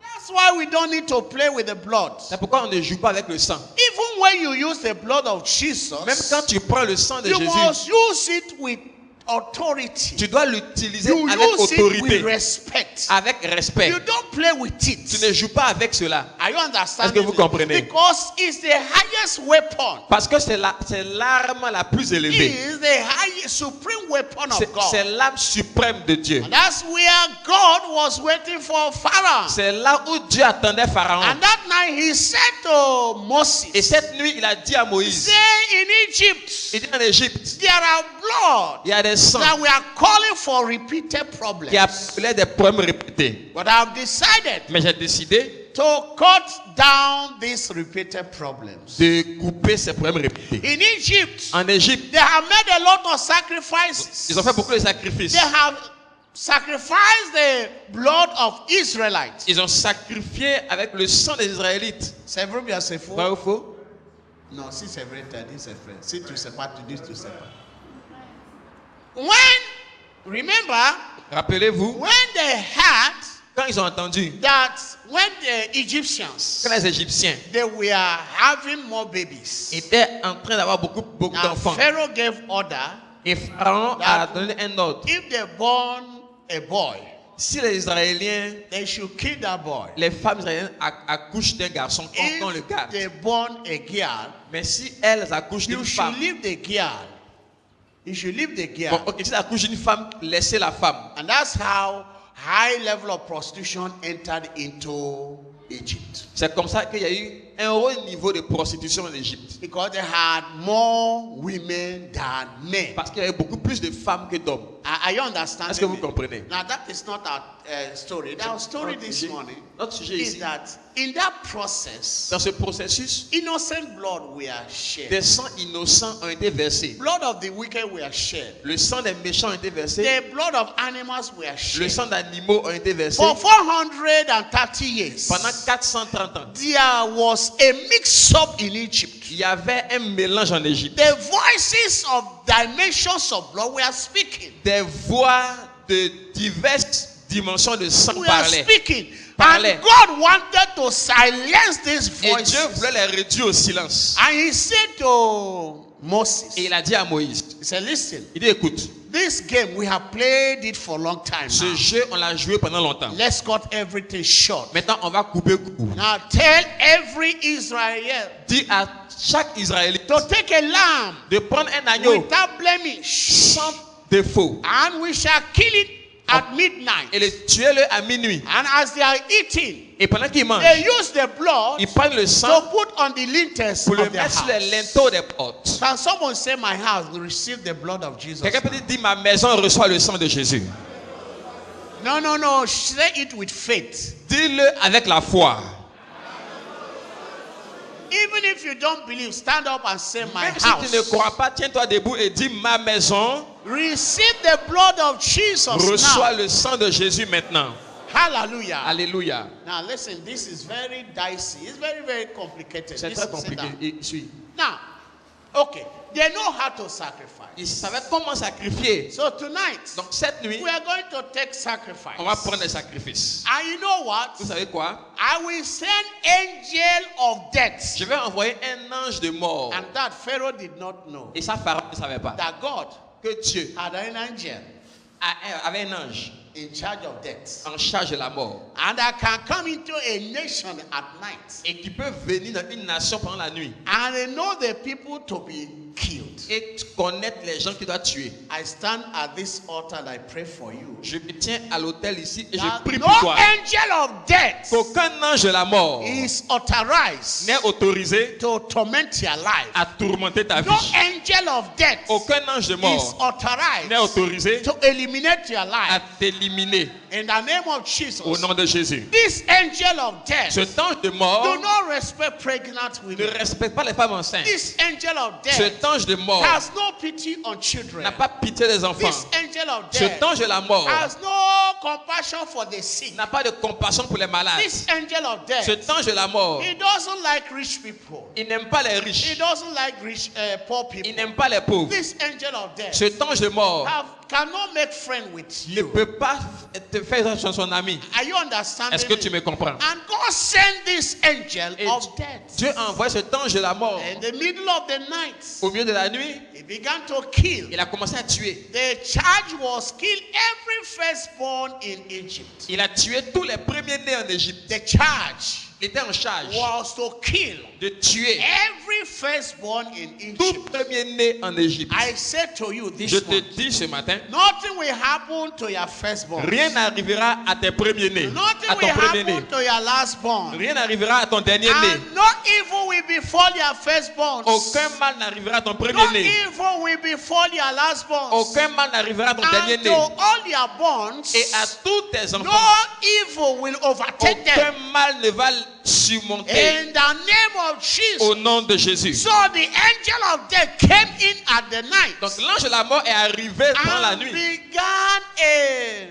That's why we don't need to play with the blood. C'est pourquoi on ne joue pas avec le sang. Even when you use the blood of Jesus, Même quand tu prends le sang de you Jésus, must use it with authority. tu dois l'utiliser You avec use it with autorité, respect. avec respect. You don't play with Tu it. ne joues pas avec cela. Are you understanding? Est-ce que vous me? comprenez? Because it's the highest weapon. Parce que c'est l'arme la plus It élevée. is the highest supreme weapon of C'est God. l'arme suprême de Dieu. And that's where God was waiting for Pharaoh. C'est là où Dieu attendait Pharaon. And that night he said to Et Moses, cette nuit, il a dit à Moïse, say in Egypt, il dit en Égypte, there are blood il y a des sangs that we are calling for repeated problems. qui appelaient des problèmes répétés. But I've decided Mais j'ai décidé to cut down these repeated problems. de couper ces problèmes répétés. In Egypt, En Égypte, they have made a lot of sacrifices. ils ont fait beaucoup de sacrifices. They have sacrificed the blood of Israelites. Ils ont sacrifié avec le sang des Israélites. C'est vrai bien c'est faux? Vrai ou faux? Non, si c'est vrai, tu as dit c'est vrai. Si tu ne sais pas, tu dis tu ne sais pas. Remember, Rappelez-vous, when they had quand ils ont entendu, that when the Egyptians, quand les Égyptiens they were having more babies. étaient en train d'avoir beaucoup Now d'enfants, Pharaoh gave order, et Pharaon a donné un ordre. if they born a boy, Si les Israéliens, they should kill that boy. les femmes israéliennes accouchent d'un garçon, qu'on le If garde. they born a girl, Mais si elles accouchent you d'une should femme, leave the girl. You should leave the girl. bon, ok, si elles accouchent d'une femme, laissez la femme. And that's how high level of prostitution entered into Egypt. C'est comme ça qu'il y a eu un haut niveau de prostitution en Égypte. Because they had more women than men. Parce qu'il y avait beaucoup plus de femmes que d'hommes. Are you understanding? Est-ce que vous me? comprenez? Now that is not our story. Our story this morning Notre sujet is ici, that in that process, dans ce processus, innocent blood were shed. des sangs innocents ont été versés. Blood of the wicked were shed. Le sang des méchants a été versé. The blood of animals were Le shed. sang d'animaux a été versé. For 430 years, Pendant 430 ans, there was a mix-up in Egypt. il y avait un mélange en Égypte. The voices of dimensions of blood were speaking. Des voix de diverses dimensions de sang We are parlaient. speaking. Parlait. And God wanted to silence these Et voices. Dieu voulait les réduire au silence. And he said to Moses, Et il a dit à Moïse, he said, listen, il dit, écoute, this game, we have played it for a long time ce now. jeu, on l'a joué pendant longtemps. Let's cut everything short. Maintenant, on va couper court. Now tell every Israel Dis à chaque Israélite to take a lamb de prendre un agneau without blemish, sans défaut and we shall kill it at midnight. et le tuer-le à minuit. And as they are eating, Et pendant qu'ils mangent, they use the blood ils prennent le to sang put on the lintels pour le of their mettre sur les house. linteaux des portes. Can someone say my house will receive the blood of Jesus? Quelqu'un peut dire, ma maison reçoit le sang de Jésus. No, no, no. Say it with faith. Dis-le avec la foi. Even if you don't believe, stand up and say my Même si tu ne house. crois pas, tiens-toi debout et dis, ma maison Receive the blood of Jesus reçoit now. le sang de Jésus maintenant. Hallelujah. Alléluia. Now listen, this is very dicey. It's very, very complicated. C'est Listen, très sit compliqué. down. Et suis. Now, Okay. They know how to sacrifice. Ils savaient comment sacrifier. So tonight, Donc cette nuit, we are going to take sacrifice. on va prendre des sacrifices. And you know what? Vous savez quoi? I will send angel of death. Je vais envoyer un ange de mort. And that Pharaoh did not know. Et ça, Pharaon ne savait pas. That God Que Dieu had an angel avait un ange in charge of death. en charge de la mort. And that can come into a nation at night. Et qui peut venir dans une nation pendant la nuit. And they know the people to be killed. Et connaître les gens qui doivent tuer. I stand at this altar and I pray for you. Je me tiens à l'autel ici et That je prie no pour toi. angel of death Qu'aucun ange de la mort is authorized n'est autorisé to torment your life. à tourmenter ta vie. No angel of death Aucun ange de is mort authorized n'est autorisé to eliminate your à life. t'éliminer In the name of Jesus. au nom de Jésus. This angel of death Cet ange de mort do not respect pregnant ne women. respecte pas les femmes enceintes. This angel of death Cet ange de mort has no pity on children. n'a pas pitié des enfants. This angel of Cet death ange de la mort has no compassion for the sick. n'a pas de compassion pour les malades. This angel of death, Cet ange de la mort, he doesn't like rich people. il n'aime pas les He riches. doesn't like poor Il people. n'aime pas les pauvres. This angel of death Cet ange de mort cannot make friends with ne you. peut pas te faire son ami. Are you understanding? Est-ce que tu me comprends? And God sent this angel Et of death. Dieu a envoyé cet ange de la mort In the middle of the night, au milieu de la nuit. he began to kill. Il a commencé à tuer. The charge was kill every firstborn in Egypt. Il a tué tous les premiers-nés en Égypte. The charge Il était en charge was to kill de tuer every firstborn in tout Egypt. premier-né en Égypte. I said to you Je this te morning, dis ce matin, nothing will happen to your firstborn. rien n'arrivera à tes premiers-nés, Nothing à will ton premier-né. happen to your lastborn. Rien n'arrivera à ton dernier-né. And no evil will befall your firstborn. Aucun mal n'arrivera à ton No premier-né. evil will befall your lastborn. Aucun mal n'arrivera à ton And to dernier-né. all your bonds, Et à tous tes no enfants, evil will overtake aucun them. mal ne va surmonter In the name of Jesus. au nom de Jésus. So the angel of death came in at the night Donc l'ange de la mort est arrivé pendant la and nuit began a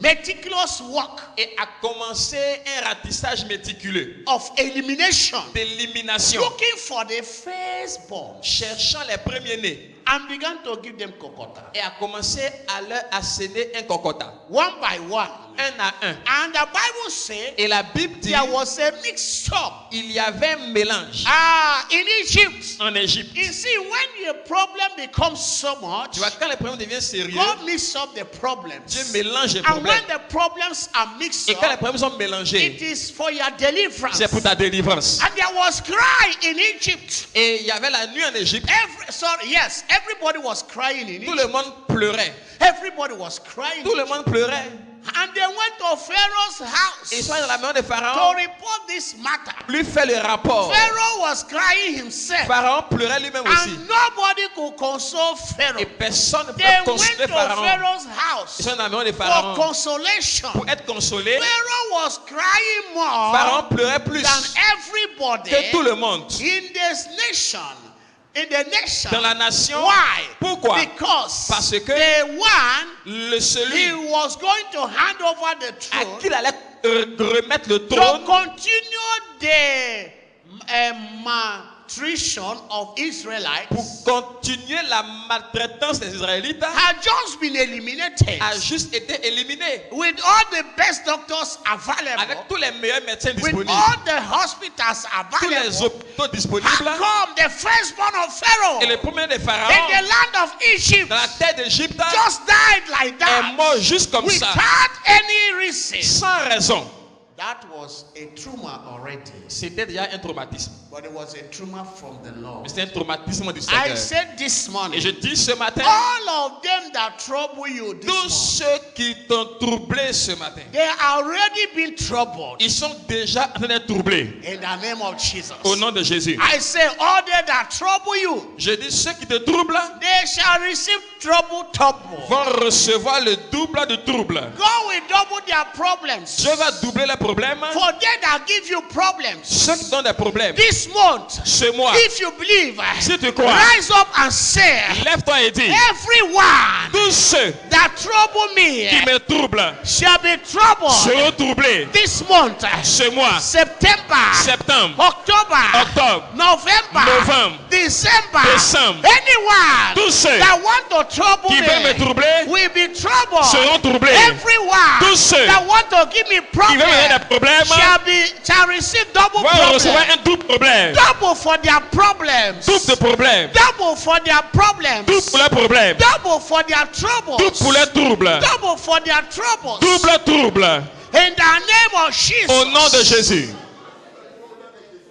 meticulous work et a commencé un ratissage méticuleux of elimination, d'élimination, looking for the firstborn, cherchant les premiers-nés and began to give them kokota, et a commencé à leur asséner un cocota, one by one. un à un. And the Bible says Et la Bible dit there was a mixture il y avait un mélange in Egypt. en Égypte. You see, when your problem becomes so much, Tu vois, quand les problèmes deviennent sérieux, God mixes up the problems. Dieu mélange les And problèmes. when the problems are mixed Et quand les up, problèmes sont mélangés, it is for your deliverance. c'est pour ta délivrance. And there was cry in Egypt. Et il y avait la nuit en Égypte. Everybody was crying in Tout le Egypt. monde pleurait. Everybody was crying. Tout le monde pleurait. And they went to Pharaoh's Et ils house sont dans la maison de to Pharaon. report this matter. Lui fait le rapport. Pharaoh was crying himself. Pharaon pleurait lui-même aussi. And nobody could console Et Pharaoh. personne ne They peut went consoler to Pharaon. Pharaoh's Ils house sont dans la maison de for Pharaon. consolation. Pour être consolé, Pharaoh was crying more Pharaon pleurait plus than everybody que tout le monde. in this nation. In the nation. Dans la nation. Why? Pourquoi? Because Parce que the one celui he was going to hand over the à throne qui il allait remettre le to trône continue the malnutrition of Israelites pour continuer la maltraitance des Israélites had just been eliminated a juste été éliminé with all the best doctors available, avec tous les meilleurs médecins with disponibles, all the hospitals tous les available. hôpitaux Had disponibles come the firstborn of Pharaoh et le premier de in Pharaon the land of Egypt dans la terre d'Égypte just died like est that mort juste comme ça, without any reason. sans raison. That was a trauma already, C'était déjà un traumatisme. but it was a trauma from the Lord. Mais c'est un traumatisme du I Seigneur. said this Et morning, je dis ce matin, all of them that trouble you this tous morning, ceux qui t'ont troublé ce matin, they are already been troubled ils sont déjà en train d'être troublés. in the name of Jesus. Au nom de Jésus. I say all they that trouble you, Je dis ceux qui te troublent they shall receive trouble double. vont recevoir le double de troubles. God will double their problems. Dieu va doubler les problèmes. problèmes, For they that give you problems, ceux qui donnent des problèmes, this month, ce mois, if you believe, si tu crois, rise up and say, lève-toi et dis, everyone tous ceux that trouble me qui me troublent shall be troubled seront troublés this month, ce mois, September, septembre, October, octobre, November, novembre, December. décembre. Anyone Tous ceux that want to trouble qui veulent me me troubler will be troubled. seront troublés. Everyone Tous ceux that want to give me qui veulent me donner des problems problèmes shall receive double vont recevoir problem. un double problème. Double for their problems. Double de problème. Double for their problems. Double pour leurs problèmes. Double for their Double troubles. pour leurs troubles. Double for their troubles. Double trouble. In the name of Jesus. Au nom de Jésus.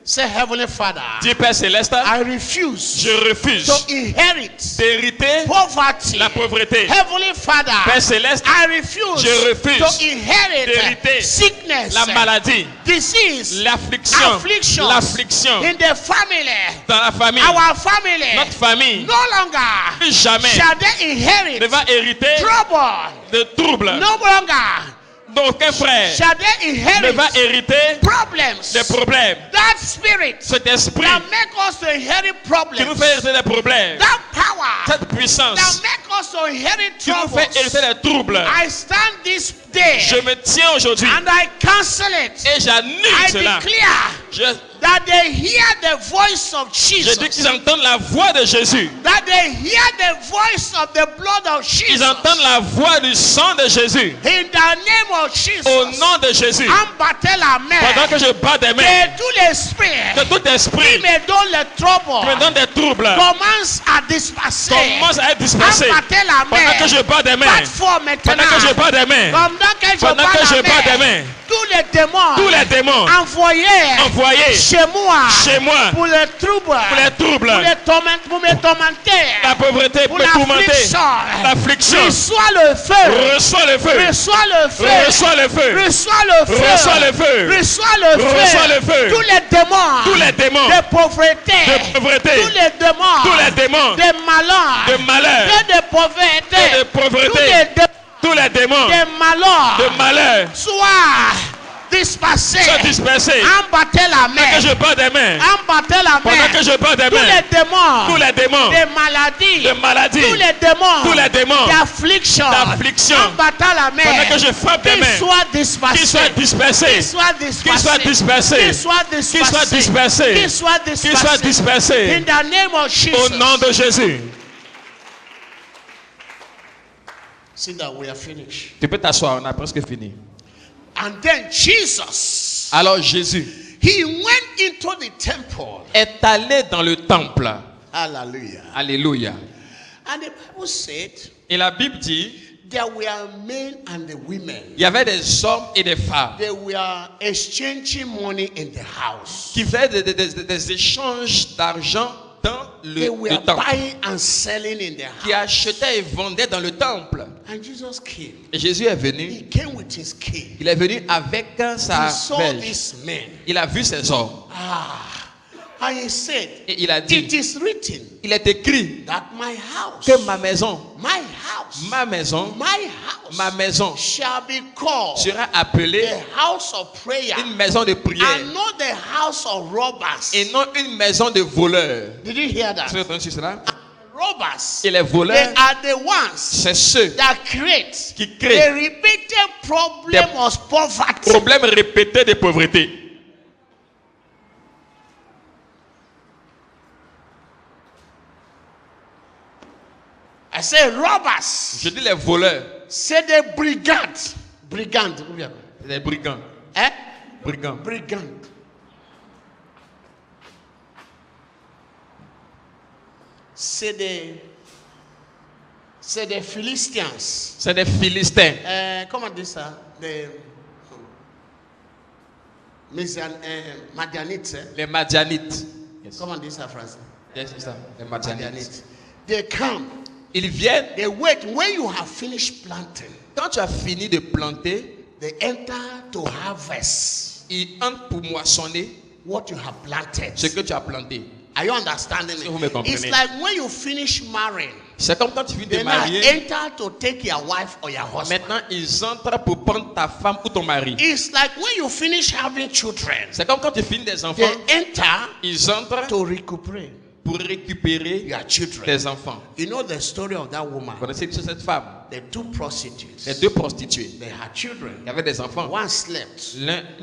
Say, Heavenly Father, Dis Père Céleste, I refuse je refuse to inherit d'hériter poverty. la pauvreté. Heavenly Father, Père Céleste, I refuse je refuse to inherit d'hériter sickness, la maladie, disease, l'affliction, afflictions l'affliction in the family. dans la famille. Our family Notre famille, no longer plus jamais, shall they inherit ne va hériter trouble. de troubles. No longer D'aucun frère shall they ne inherit va hériter problems. des problèmes. That spirit Cet esprit that make us to inherit qui problems. nous fait hériter des problèmes, That power cette puissance that make us to inherit qui nous troubles. fait hériter des troubles, I stand this day je me tiens aujourd'hui and I cancel it. et j'annule I cela. declare Je that they hear the voice of Jesus. dis qu'ils entendent la voix de Jésus. That they hear the voice of the blood of Jesus. Ils entendent la voix du sang de Jésus. In the name of Jesus. Au nom de Jésus. Ambatela Pendant que je bats des mains, que tous les esprits que tout qui esprit me donne le trouble qui me donne des troubles commence à disperser. commence à être dispersé. Ambatela Pendant que je bats des mains, Pas de foi maintenant. pendant que je bats des mains, Pendant que je pendant que je bats des mains, tous les démons tous les démons envoyés chez moi pour les troubles, pour me tourmenter, la pauvreté, pour me tourmenter, l'affliction, reçois le feu, reçois le feu, reçois le feu, reçois le feu, reçois le feu, reçois le feu, reçois le feu, reçois le feu. tous les démons de de pauvreté, pauvreté, tous les démons de malheur, de pauvreté, de pauvreté, tous les démons de malheur, soient dispersés. soient dispersés. Embattez la main. Pendant que je bats des mains, Embattez la main. pendant que je bats des Tous mains, les démons de de maladie, tous les démons d'affliction, embattant la main. pendant que je frappe des Qu'ils mains, soient dispersés. qu'ils soient dispersés, Qu'ils soient qu'ils soient dispersés, Qu'ils soient qu'ils soient dispersés, Qu'ils soient qu'ils soient dispersés. In the name of Jesus. Au nom de Jésus. See that we are finished. Tu peux t'asseoir, on a presque fini. And then Jesus, Alors Jésus he went into the temple. est allé dans le temple. Hallelujah. Alléluia. And the Bible said Et la Bible dit, there were men and the women. il y avait des hommes et des femmes They were exchanging money in the house. qui faisaient des échanges d'argent dans They le were temple, buying and selling in the qui house. achetaient et vendaient dans le temple. And Jesus came. Et Jésus est venu, He came with his king. il est venu avec sa He saw verge. these men. Il a vu ces hommes And he said, et il a it dit, is written il est écrit that my house, que ma maison, my house, ma maison, my house ma maison shall be called sera appelée the house of prayer une maison de prière and not the house of robbers. et non une maison de voleurs. Did you hear that? Tu as entendu cela? Robbers, Et les they voleurs, are the ones c'est ceux that create qui the créent repeated problem of poverty. problèmes répétés de pauvreté. I say robbers. Je dis les voleurs, Say the brigand. Brigand. les brigands, Eh? brigands. Brigand. C'est the Philistines. C'est des Philistins. Comment on dit ça? The Madianites. Les Madianites. Yes. Comment on dit ça en français? Yes, c'est ça. Les Madianites. Madianites. They come. Ils viennent. They wait. When you have finished planting, Quand tu as fini de planter, they enter to harvest ils entrent pour moissonner what you have planted. ce que tu as planté. Are you understanding Est-ce que vous me me? comprenez? It's like when you finish marrying. C'est comme quand tu viens de They now marier. enter to take your wife or your husband. Maintenant, ils entrent pour prendre ta femme ou ton mari. It's like when you finish having children, C'est comme quand tu finis des enfants. they enter Ils entrent to recuperate pour récupérer your children. tes enfants. You know the story of that woman, Vous connaissez cette femme? the two prostitutes. Les deux prostituées. They had children. Il y avait des enfants. One slept.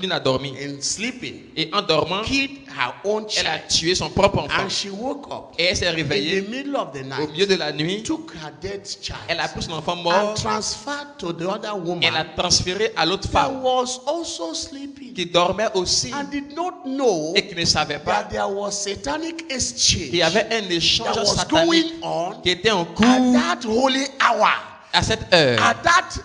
L'une a dormi. In sleeping, Et en dormant, killed her own elle a child. tué son propre enfant. And she woke up Et elle s'est in the réveillée middle of the au night, milieu de la nuit. took her dead Elle a child pris son enfant and mort. transferred to the other Elle a woman transféré à l'autre that femme was also sleeping qui dormait aussi and did not know et qui ne savait that pas there was satanic exchange qu'il y avait un that échange was satanique going on qui était en at cours that holy hour, à cette heure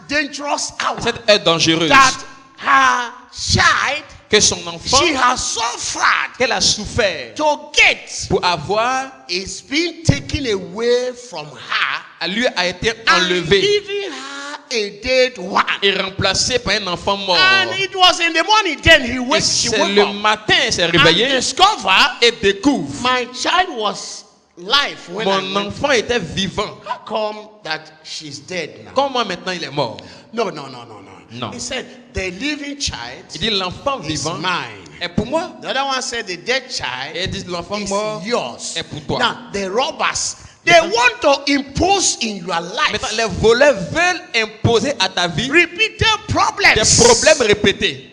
dangerous hour, cette heure dangereuse, that her child, que son enfant she has suffered qu'elle a souffert to get, pour avoir, is being taken away from her lui a été and enlevé giving her a dead one. et remplacé par un enfant mort. And it was in the morning then Et she c'est woke le up matin, elle s'est and réveillée discover et découvre my child was live when I mon went. enfant était vivant. How come that she's dead now? Comment maintenant il est mort? No. No. He said the living child Il dit l'enfant is vivant mine. est pour moi. The other one said the dead Et child il dit l'enfant is mort yours. est pour toi. Now the robbers, they want to impose in your life Maintenant, les voleurs veulent imposer à ta vie repeated problems. des problèmes répétés.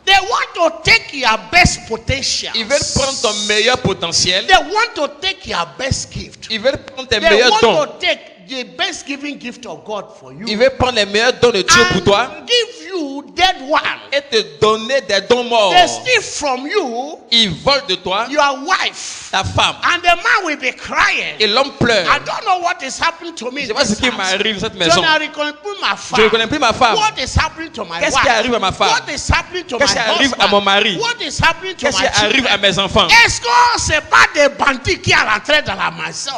They want to take your best potential. Ils veulent prendre ton meilleur potentiel. They want to take your best gift. Ils veulent prendre tes They meilleurs want dons. to take the best giving gift of God for you Ils veulent prendre les meilleurs dons de Dieu pour toi and give you dead one. et te donner des dons morts. They steal from you Ils volent de toi your wife, ta femme. and the man will be crying. Et l'homme pleure. I don't know what is happening to me. Je sais pas ce qui m'arrive dans cette maison. Je ne reconnais plus ma femme. Je ne reconnais plus ma femme. What is happening to my Qu'est-ce wife? qui arrive à ma femme? What is happening to Qu'est-ce my qui arrive husband? à mon mari? What is happening to Qu'est-ce my qui arrive children? à mes enfants? Est-ce que c'est pas des bandits qui sont rentrés dans la maison?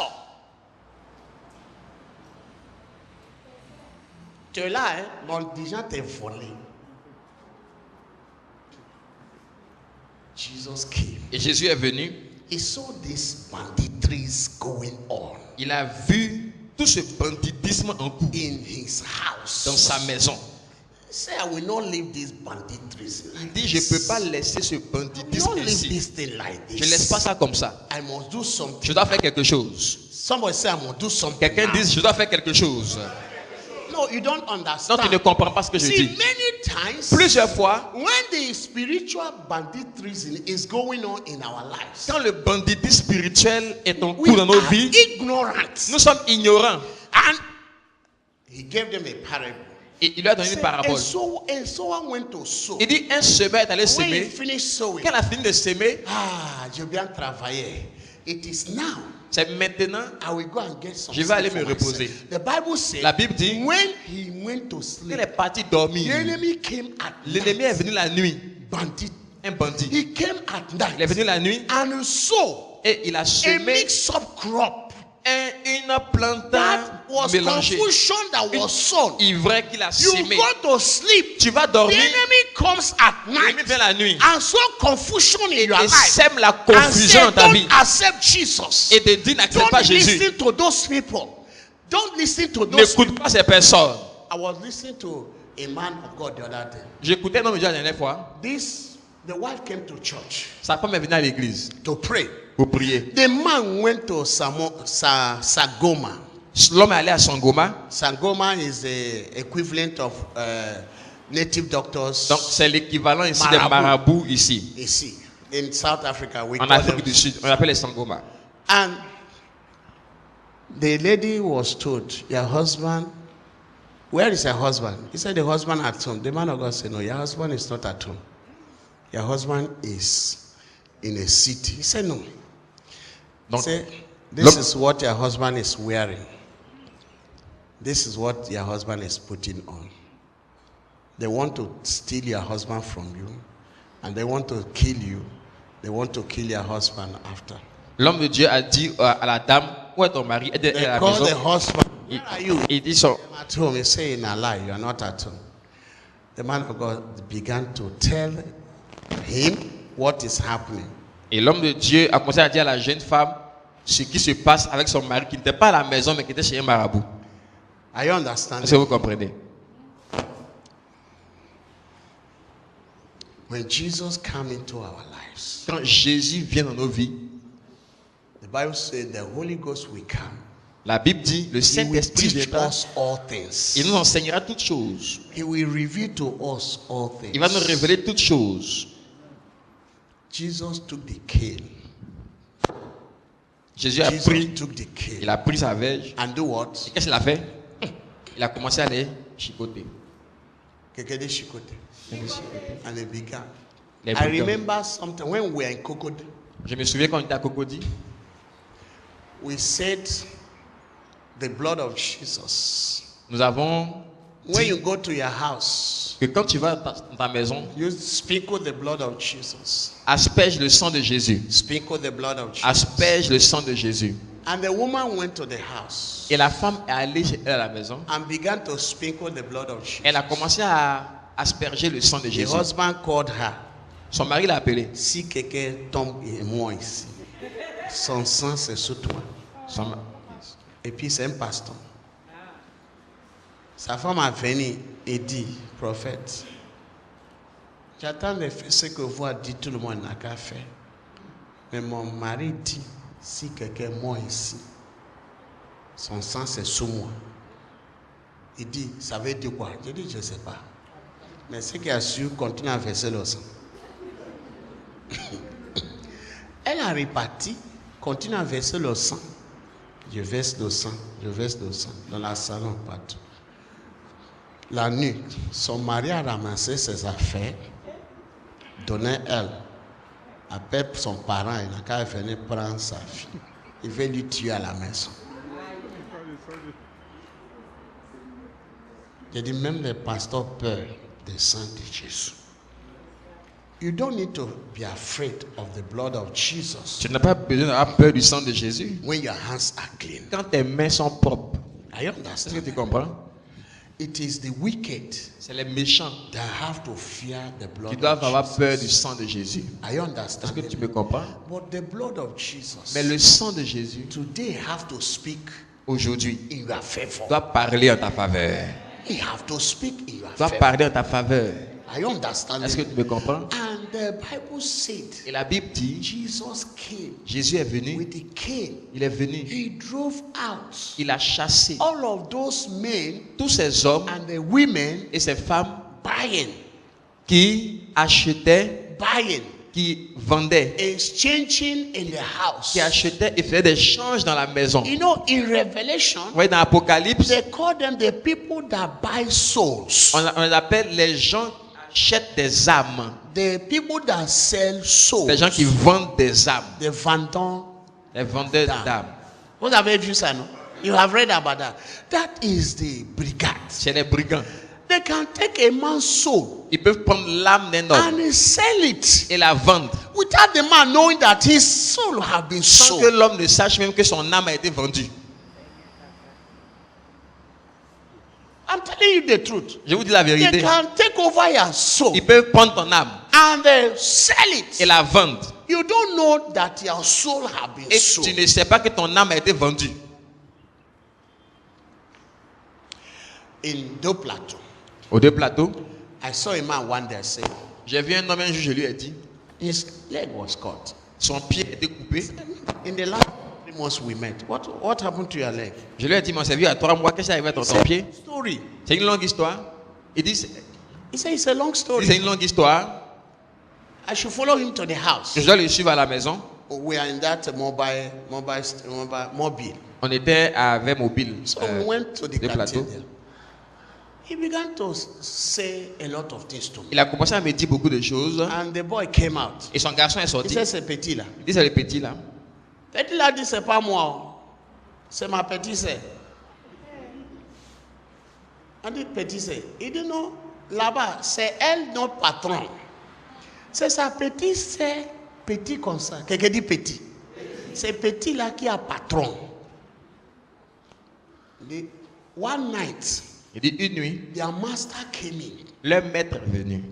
Tu es là, hein? Mon dirigeant t'est volé. Jesus came. Et Jésus est venu. He saw these banditries going on Il a vu tout ce banditisme en cours in his house. dans sa maison. He said, I will not leave these banditries Il like dit, je ne peux this. pas laisser ce I will banditisme not leave ici. this thing like Je ne laisse this. pas ça comme ça. I must do something. Je dois faire quelque chose. Somebody say I must do something. Quelqu'un now. dit, je dois faire quelque chose. No, you don't Non, understand. tu ne comprends pas ce que je See, dis. many times Plusieurs fois, when the spiritual banditry is going on in our lives, quand le banditisme spirituel est en we cours dans nos are vies, ignorant. nous sommes ignorants. And he gave them a parable. Et il lui a donné He une said, parabole. a sower went to sow. Il dit, un semeur est allé When he semer. finished sowing, Quand il a fini de semer, j'ai bien travaillé. It is now c'est maintenant, I will go and get some je vais aller sleep me for myself. reposer. The Bible says La Bible dit, when he went to il sleep, est parti the dormir. enemy came at L'ennemi est night. venu la nuit. Bandit. Un bandit. He came at Il est night venu la nuit and sow et il a a semé mix-up crop. une plante That was mélangée. confusion that was sown. Ivraie qu'il a You semé. go to sleep. Tu vas The dormir. enemy comes at L'ennemi night vient la nuit and sow confusion in your et life. sème la And confusion say, dans ta vie. don't accept Jesus. Et te dit, n'accepte pas Don't Jésus. listen to those people. Don't listen to those N'écoute pas ces personnes. I was listening to a man of God the other day. J'écoutais un homme de Dieu la dernière fois. The wife came to church Sa femme est venue à l'église to pray. pour prier. The man went to Sagoma. L'homme est allé à Sangoma. Sagoma is the equivalent of native doctors. Donc c'est l'équivalent ici des Marabout. marabouts ici. You see, in South Africa, we En call Afrique them. du Sud, on appelle les Sangoma. And the lady was told, your husband, where is your husband? He said, the husband at home. The man of God said, no, your husband is not at home. Your husband is in a city. He said, no. He Donc, said, this is what your husband is wearing. This is what your husband is putting on. They want to steal your husband from you, and they want to kill you. They want to kill your husband after. l'homme de Dieu a dit à la dame, où est ton mari? Elle est They à la call the maison. husband. Where are you? Il dit son, I'm at home. He say, in a lie, you are not at home. The man of God began to tell him what is happening. et l'homme de Dieu a commencé à dire à la jeune femme ce qui se passe avec son mari qui n'était pas à la maison mais qui était chez un marabout. Are you understanding? Est-ce que vous comprenez? When Jesus came into our lives, Quand Jésus vient dans nos vies, the Bible says the Holy Ghost will come. la Bible dit, le He will Saint-Esprit teach viendra, us all things. il nous enseignera toutes choses. He will reveal to us all Il va nous things. révéler toutes choses. Jesus took the cane. Jésus a Jesus pris, took the cane. il a pris sa verge. And do what? Et qu'est-ce qu'il a fait? Il a commencé à les chicoter. Kekede shikote. And he began. Les I brigands. remember something when we were in Cocody, Je me souviens quand on était à Cocody, we said the blood of Jesus. nous avons When dit you go to your house, que quand tu vas dans ta maison, you sprinkle the blood of Jesus. asperge le sang de Jésus. Sprinkle the blood of Jesus. Asperge le sang de Jésus. And the woman went to the house Et la femme est allée chez elle à la maison. and began to sprinkle the blood of Jesus. Elle a commencé à asperger le sang de The Jésus. husband called her. Son mari l'a appelé. Si quelqu'un tombe et moi ici, son sang c'est sur toi. Son- Et puis c'est un pasteur. Sa femme a venu et dit, prophète, j'attends de faire ce que vous avez dit, tout le monde n'a qu'à faire. Mais mon mari dit, si quelqu'un moi ici, son sang c'est sous moi. Il dit, ça veut dire quoi? Je dis, je ne sais pas. Mais ce qui a su, continue à verser le sang. Elle a reparti, continue à verser le sang. Je verse le sang, je verse le sang dans la salon partout. La nuit, son mari a ramassé ses affaires, donné elle. Appelle son parent, il n'a qu'à venir prendre sa fille. Il veut lui tuer à la maison. J'ai dit, même les pasteurs peur du sang de Jésus. You don't need to be afraid of the blood of Jesus Tu n'as pas besoin d'avoir peur du sang de Jésus. when your hands are clean. Quand tes mains sont propres, I est-ce que understand. tu comprends? It is the wicked C'est les méchants that have to fear the blood qui of doivent avoir Jesus. peur du sang de Jésus. I Est-ce que understand. tu me comprends? But the blood of Jesus Mais le sang de Jésus, today have to speak aujourd'hui, in your favor. doit parler en ta faveur. He have to speak in your Doit favor. parler en ta faveur. I understand. Est-ce que tu me comprends? And the Bible said Et la Bible dit, Jesus came Jésus est venu, with the cane. il est venu, He drove out il a chassé all of those men tous ces hommes and the women et ces femmes buying, qui achetaient, buying, qui vendaient, exchanging in the house. qui achetaient et faisaient des changes dans la maison. You know, in Revelation, Vous voyez, dans l'Apocalypse, they call them the people that buy souls. on les appelle les gens qui achètent des âmes. The people that sell souls. Les gens qui vendent des âmes. The vendors. Les vendeurs D'âmes. d'âmes. Vous avez vu ça, non? You have read about that. That is the brigade. C'est les brigands. They can take a man's soul Ils peuvent prendre l'âme d'un homme and sell it et la vendre without the man knowing that his soul have been sans que sold. l'homme ne sache même que son âme a été vendue. I'm telling you the truth. Je vous dis la They vérité. can take over your soul Ils peuvent prendre ton âme and sell et it. la vendre. You don't know that your soul have been Et sold. tu ne sais pas que ton âme a été vendue. In Do Plateau, Aux deux plateaux, I saw a man one day say, j'ai vu un homme un jour, je lui ai dit, his leg was cut. son pied était coupé. In the last 3 months we met, what happened to your leg? Je lui ai dit, mon service à 3 mois, qu'est-ce qui est arrivé à ton pied? Story. C'est une longue histoire. Il dit, He said it's a long c'est story. une longue histoire. I should follow him to the house. Je dois le suivre à la maison. We are in that mobile. On était avec Mobile, So we went to the des plateaux. canteen. He began to say a lot of things to me. Il a commencé à me dire beaucoup de choses. And the boy came out. Et son garçon est He sorti. said, c'est petit là. Il dit, c'est le petit là. Petit là dit, c'est pas moi. C'est ma petite sœur. On dit petit sœur. Il dit non, là-bas, c'est elle notre patron. C'est sa petite sœur, petit comme ça. Quelqu'un dit petit. C'est petit là qui a patron. Il dit, one night, Il dit, une nuit, their master came in leur maître est venu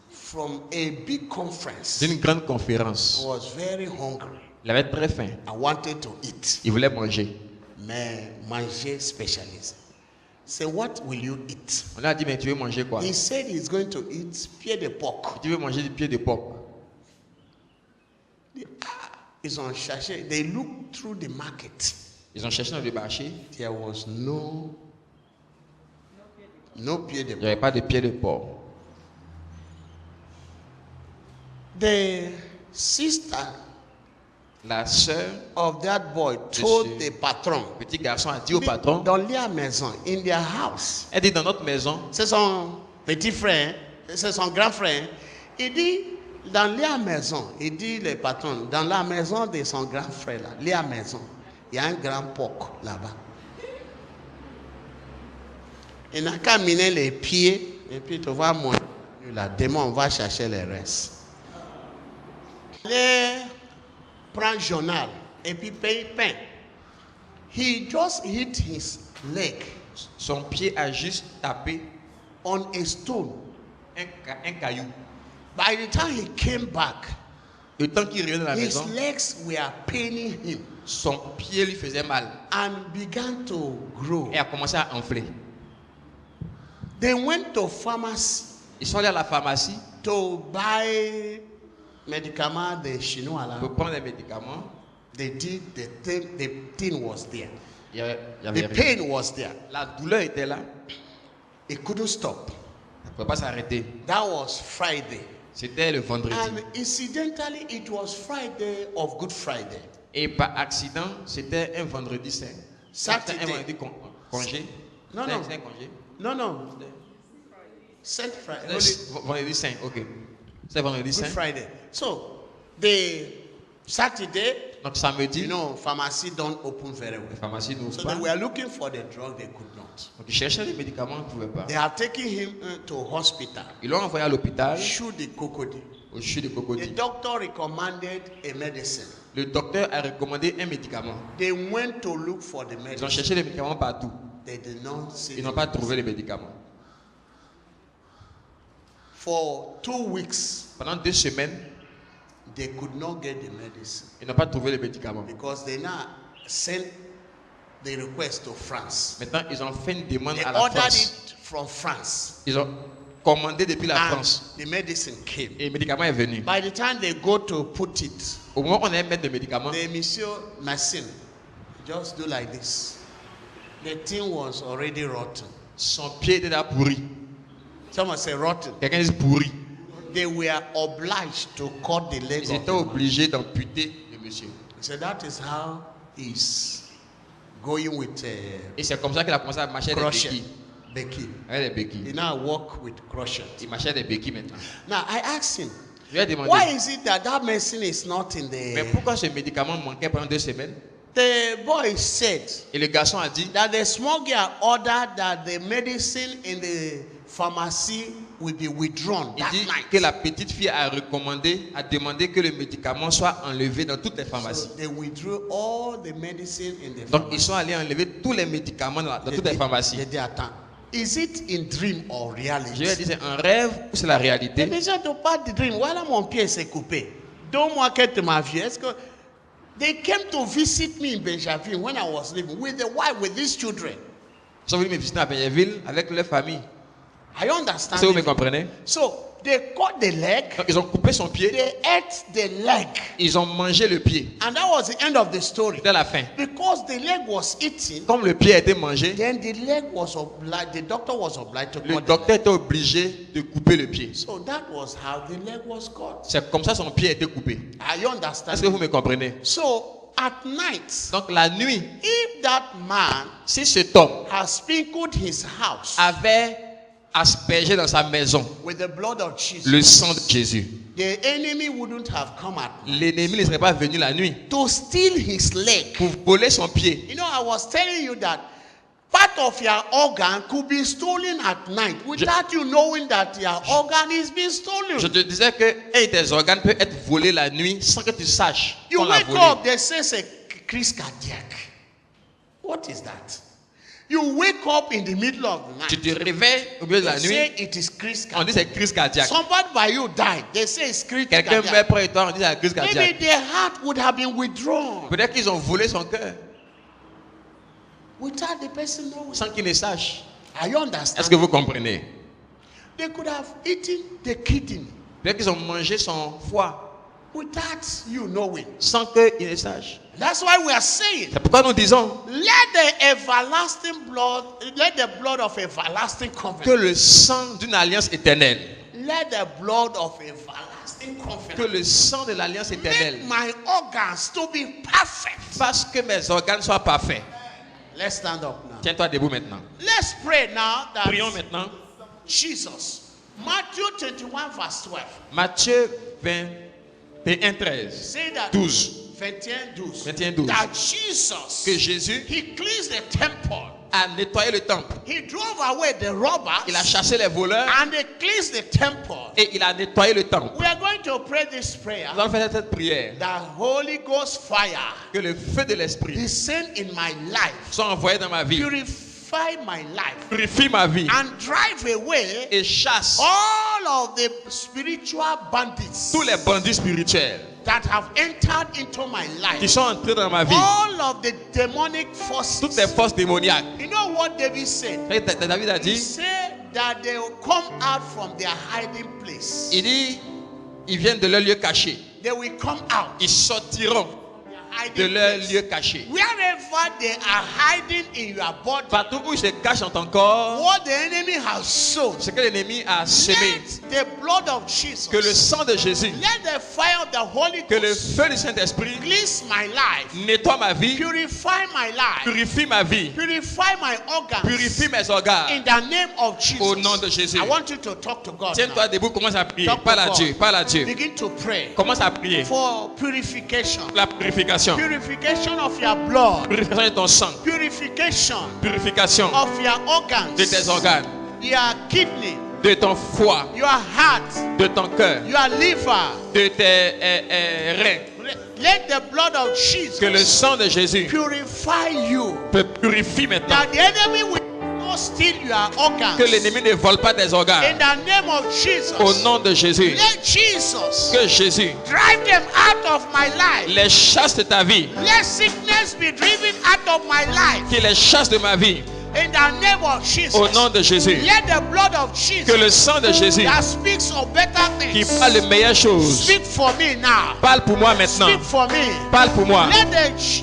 from a big conference. d'une grande conférence. Was very hungry. Il avait très faim. I wanted to eat. Il voulait manger. Mais manger spécialiste. Say, what will you eat? On lui a dit, mais tu veux manger quoi? He said he's going to eat pied de porc. Tu veux manger du pied de porc? It's on sachet. They looked through the market. Ils ont cherché dans le marché. There was no pied de Il n'y porc. avait pas de pied de porc. The sister La sœur, of that boy told Monsieur. the patron, petit garçon, a dit au patron, dans leur maison, in their house, elle dit dans notre maison, c'est son petit frère, c'est son grand frère. Il dit, dans leur maison, il dit le patron, dans la maison de son grand frère, là, leur maison, il y a un grand porc là-bas. Il n'a qu'à miner les pieds, et puis tu vas monter là. Demain, on va chercher les restes. Il prend journal, et puis paye pain. He just hit his leg son pied a juste tapé on a stone. un caillou. By the time he came back, Le temps qu'il revenait à la his maison, legs were paining him son pied lui faisait mal and began to grow. et a commencé à enfler. They went to pharmacy Ils sont allés à la pharmacie to buy médicaments de Chinois là. pour prendre des médicaments. They did the thing was there. Il y avait The rien. pain was there. La douleur était là. It couldn't stop. Elle ne pouvait pas s'arrêter. That was Friday. C'était le vendredi. And incidentally, it was Friday of Good Friday. Et par accident, c'était un vendredi saint. Saturday. C'était un vendredi congé. Non, C'était non. un congé. No, no. Saint Friday. Vendredi saint, ok. C'est vendredi Good saint. Friday. So, the Saturday, Donc samedi, you know, pharmacy don't open very la well. pharmacie n'ouvre So pas. they were looking for the drug, they could not. Donc ils cherchaient les médicaments, ils ne pouvaient pas. They are taking him to hospital. Ils l'ont envoyé à l'hôpital, Shoot the cocody. au CHU de The Cocody. doctor recommended a medicine. Le docteur a recommandé un médicament. They went to look for the Ils ont medicine. cherché les médicaments partout. They did not see Ils n'ont it. pas trouvé les médicaments. For 2 weeks, Pendant 2 semaines, they could not get the medicine ils n'ont pas trouvé les médicaments. because they now sent the request to France. Maintenant, ils ont fait une demande They à la ordered France. it from France, Ils ont commandé depuis la and France. the medicine came. Et le médicament est venu. By the time they go to put it, Au moment où on allait mettre le médicament, the monsieur machine just do like this. The thing was already rotten. son pied était là pourri. Someone say rotten. Quelqu'un dit pourri. They were obliged to cut the leg Ils of étaient the man. obligés d'amputer le monsieur. So that is how he's going with Et c'est comme ça qu'il a commencé à marcher avec des crochet, béquilles. Becky. Avec des He béquilles. now walk with crochet. Il marchait avec des béquilles maintenant. Now I asked him, Je lui ai demandé, why is it that that medicine is not in mais the? pourquoi ce médicament manquait pendant 2 semaines? The boy said Et le garçon a dit, that the small girl ordered that the medicine in the pharmacy will be withdrawn il that dit night. que la petite fille a demandé que le médicament soit enlevé dans toutes les pharmacies. So they withdrew all the medicine in the Donc pharmacy. ils sont allés enlever tous les médicaments dans They toutes les did- pharmacies. they did attend. Is it in dream or Je reality? lui ai dit, c'est un rêve ou c'est la Mais réalité? déjà, tu parles de dream. Voilà, mon pied s'est coupé. 2 mois que tu m'as vu. Est-ce que they came to visit me in Benjamin when I was living with the wife, with these children. Ils sont venus me visiter à Benjaville avec leur famille. I understand. Est-ce que vous me it. comprenez? So they cut the leg. Donc, ils ont coupé son pied, They ate the leg, ils ont mangé le pied. and that was the end of the story. C'était la fin. Because the leg was eaten, Comme le pied a été mangé, then the leg was obliged. The doctor was obliged to le cut the docteur leg. était obligé de couper le pied. So that was how the leg was cut. C'est comme ça son pied a été coupé. Are you understand? Est-ce que vous me comprenez? So at night, Donc la nuit, if that man si cet homme has sprinkled his house avait aspergé dans sa maison with the blood of Jesus, le sang de Jésus, the enemy wouldn't have come at night l'ennemi ne serait pas venu la nuit to steal his leg. pour voler son pied. You know, I was telling you that part of your organ could be stolen at night without you knowing that your organ is being stolen. Je te disais que un des organes peut être volé la nuit sans que tu saches You qu'on l'a wake volé. up, they say it's a crise cardiaque. What is that? You wake up in the middle of the Tu night. te réveilles au milieu de la They nuit, say it is crise on dit cardiaque. c'est crise cardiaque. Somebody by you died. They say it's crise Quelqu'un cardiaque. meurt près de toi, on dit c'est la crise Maybe cardiaque. their heart would have been withdrawn Peut-être qu'ils ont volé son cœur without the person knowing. sans qu'il ne sache. Are you understand? Est-ce que vous comprenez? They could have eaten the kidney Peut-être qu'ils ont mangé son foie without you knowing. sans qu'il ne sache. That's why we are saying, C'est pourquoi nous disons let the everlasting blood, let the blood of everlasting que covenant, le sang d'une alliance éternelle, let the blood of everlasting que covenant le sang de l'alliance éternelle, make my organs to be perfect. fasse que mes organes soient parfaits. Let's stand up now. Tiens-toi debout maintenant. Let's pray now that Prions maintenant. Jesus, Matthew 21 verse 12. Matthieu 21, 13. Say that 12. 21, 12. that Jesus, Que Jésus he cleansed the temple. a nettoyé le temple. He drove away the robbers Il a chassé les voleurs and he cleansed the temple. et il a nettoyé le temple. We are going to pray this prayer. Nous allons faire cette prière. That Holy Ghost fire Que le feu de l'esprit descend in my life, soit envoyé dans ma vie. purify my life, Purifie ma vie and drive away et chasse all of the spiritual bandits tous les bandits spirituels that have entered into my qui life. sont entrés dans ma vie. All of the demonic Toutes les forces. forces démoniaques. You know what David said? Et David a He dit, said that they will come out from their hiding place. il dit, ils viennent de leur lieu caché. They will come out Ils sortiront from de their leur hiding lieu place. caché. Wherever they are hiding in your body, Partout où ils se cachent dans ton corps, what the enemy has sown, ce que l'ennemi a semé, let the blood of Jesus, que le sang de Jésus, let the fire of the Holy que le Ghost feu du Saint-Esprit cleanse my life, nettoie ma vie, purify my life, purifie ma vie, purify my organs. purifie mes organes. In the name of Jesus. Au nom de Jésus. I want you to talk to God. Tiens-toi Now. debout, commence à prier. Talk to Parle à God. Dieu, parle à Dieu. Begin to pray Commence à prier. for purification. La purification. Purification of your blood. Purification de ton sang. Purification Purification of your organs. de tes organes, Your kidney, de ton foie, your heart, de ton cœur, your liver. de tes reins. Let the blood of Jesus Que le sang de Jésus purify you. te purifie maintenant. That the enemy will not steal your organs. Que l'ennemi ne vole pas tes In organes. the name of Jesus. Au nom de Jésus. Let Jesus Que Jésus drive them out of my life. les chasse de ta vie. Let sickness be driven out of my life. Qu'il les chasse de ma vie. In the name of Jesus. Au nom de Jésus. Let the blood of Jesus Que le sang de Jésus that speaks of better qui things parle de meilleures choses. speak for me now. Parle pour moi maintenant. Speak for me. Parle pour moi.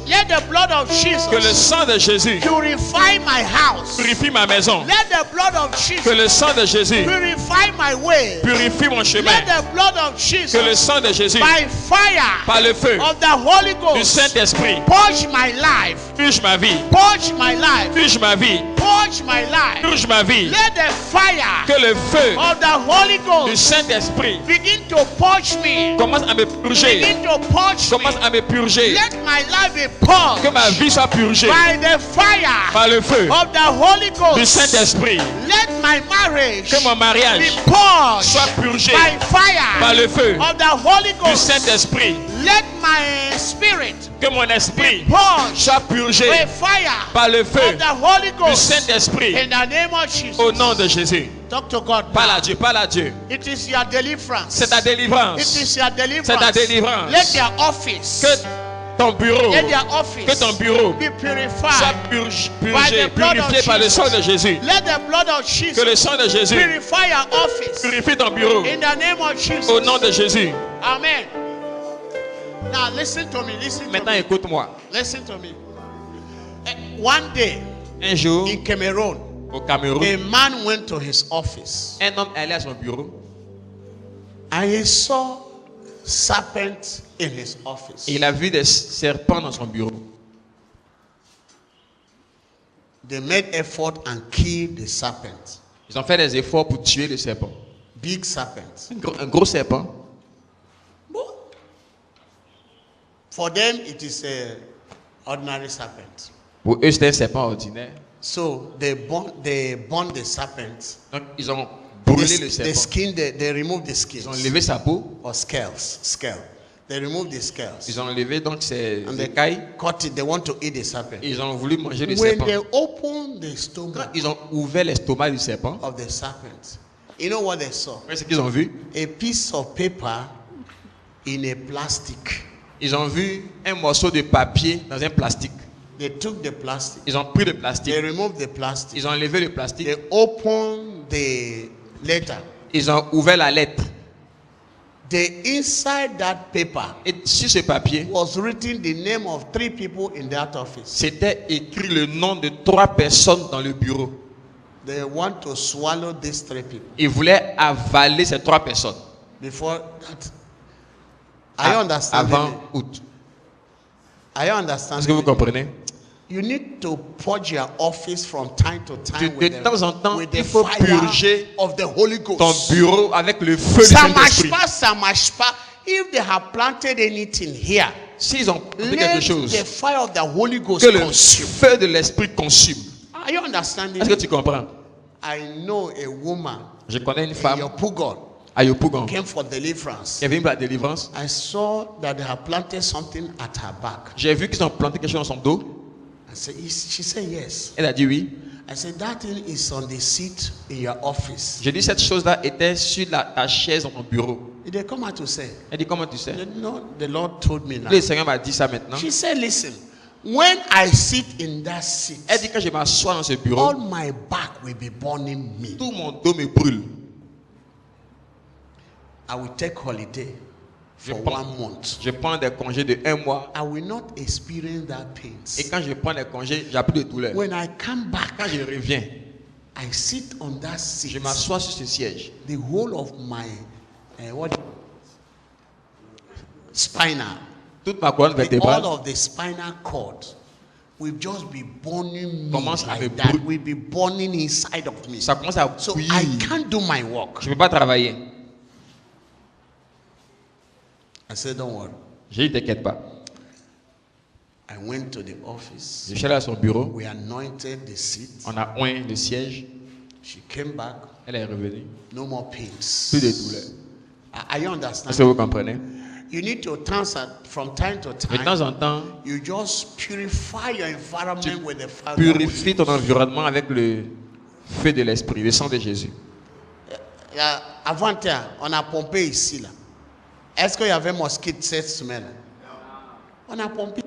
Let the blood of Jesus Que le sang de Jésus purify my house. purifie ma maison. Let the blood of Que Jesus le sang de Jésus purify my way. purifie mon chemin. Let the blood of Que le Jesus sang de Jésus by fire par le feu of the Holy du Ghost Saint-Esprit purge my life. purge ma vie. Purge my life. Purge ma vie. Purge my life. Purge ma vie. Let the fire Que le feu of the Holy du Ghost Saint-Esprit begin to purge me. commence à me purger. Begin to purge Commence me. à me purger. Let my life be purged Que ma vie soit purgée by the fire par le feu of the Holy du Ghost. Saint-Esprit. Let my marriage Que mon be mariage purged soit purgé by fire par le feu of the Holy du Ghost. Saint-Esprit. Let my spirit Que mon esprit purged soit by purgé fire par le of feu the Holy du Ghost. Saint-Esprit. In the name of Jesus. Au nom de Jésus. Talk to God. Parle à Dieu, parle à Dieu. It is your deliverance. C'est ta It délivrance. is your deliverance. C'est ta délivrance. Let their office. Que ton bureau, Let their office que ton bureau be soit purified. purgé, By the blood of purifié par le sang de Jésus. Let the blood of Que Jesus le sang de Jésus purify your office. purifie ton bureau. In the name of Jesus. Au nom de Jésus. Amen. Now listen to me. Listen to Maintenant, me. écoute-moi. Listen to me. One day Un jour, in Cameroon, au Cameroun, a man went to his office un homme allait à son bureau and he saw serpents in his office. et il a vu des serpents dans son bureau. They made effort and killed the serpent. Ils ont fait des efforts pour tuer le serpent. Big serpent. Un gros serpent. For them, it is a ordinary serpent. Pour eux, c'était un serpent ordinaire. So they burn the serpent. Donc, ils ont brûlé le The serpent. skin, they remove the Ils ont skins levé sa peau. or scales. They removed the scales. Ils ont enlevé donc ces And they écailles. cut it. They want to eat the serpent. Ils ont voulu manger le When serpent. they opened the Quand stomach ils ont ouvert l'estomac du serpent, of the serpent, you know what they saw? c'est ce qu'ils ont vu. A piece of paper in a plastic. Ils ont vu un morceau de papier dans un plastique. They took the plastic. Ils ont pris le plastique. They removed the plastic. Ils ont enlevé le plastique. They opened the letter. Ils ont ouvert la lettre. The inside that paper Et sur ce papier, was written the name of 3 people in that office. c'était écrit le nom de 3 personnes dans le bureau. They want to swallow these 3 people Ils voulaient avaler ces 3 personnes before that. Are you understanding? avant me? août. Are you Est-ce que understanding? vous me? comprenez? You need to purge your office from time to time De temps en temps, with the il faut fire purger of the Holy ton Ghost. bureau avec le feu du Saint-Esprit. Samashpa, if they have planted anything here, S'ils ont fait let quelque chose, the fire of the Holy Ghost que le consume. feu de l'Esprit consume. Are you understanding? Est-ce que tu comprends? I know a woman Je connais une in femme Yopugon à Yopougon came for deliverance. qui est venue pour la délivrance. I saw that they have planted something at her back. J'ai vu qu'ils ont planté quelque chose dans son dos. I said, she said yes. Elle a dit oui. I said, that thing is on the seat in your office. J'ai dit cette chose-là était sur ta chaise dans ton bureau. Did they come out to say? Elle dit comment tu sais? No, the Lord told me now. Le Seigneur m'a dit ça maintenant. She said, listen, when I sit in that seat, Elle dit quand je m'assois dans ce all bureau, my back will be burning me. tout mon dos me brûle. I will take holiday for Je prends- 1 month. Je prends des congés de 1 mois. I will not experience that Et pain. quand je prends des congés, j'ai plus de douleur. When I come back, Quand je reviens, I sit on that je seat. m'assois sur ce siège. The whole of my spinal, Toute ma colonne all vertébrale of the spinal cord will just be burning me commence à me like that. brûler. Will be burning inside of me. ça commence à So bouillir. I can't do my work. Je ne peux pas travailler. I said, don't worry. J'ai dit, t'inquiète pas. I went to the office. Je suis allé à son bureau. We anointed the seat. On a oint le siège. She came back. Elle est revenue. No more pains. Plus de douleur. Are you Est-ce que understanding? vous comprenez? You need to transfer from time to De temps time. en temps, You just purify your environment tu with the fire. of the Holy purifie ton environnement avec le feu de l'Esprit, le sang de Jésus. Avant-hier, on a pompé ici là. Est-ce qu'il y avait mosquite cette semaine? On a pompé.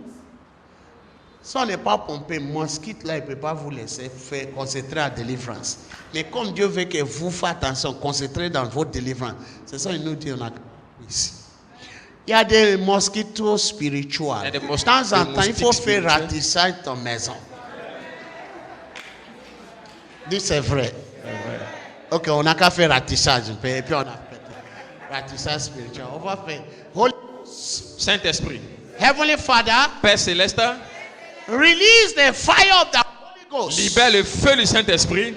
Si on n'est pas pompé, mosquite là, il ne peut pas vous laisser faire concentrer à la délivrance. Mais comme Dieu veut que vous fassiez attention, concentrez dans votre délivrance. C'est ça qu'il nous dit, on a ici. Il y a des mosquitos spirituels. Il y a des De temps en temps, il faut moustiques faire spirituels. ratissage dans ta maison. Dis c'est vrai. Ok, on n'a qu'à faire ratissage. Et puis on a fait ratissage spirituel. On va faire. Holy Saint-Esprit, Heavenly Father, Père Céleste, release the fire of the Holy Ghost libère le feu du Saint-Esprit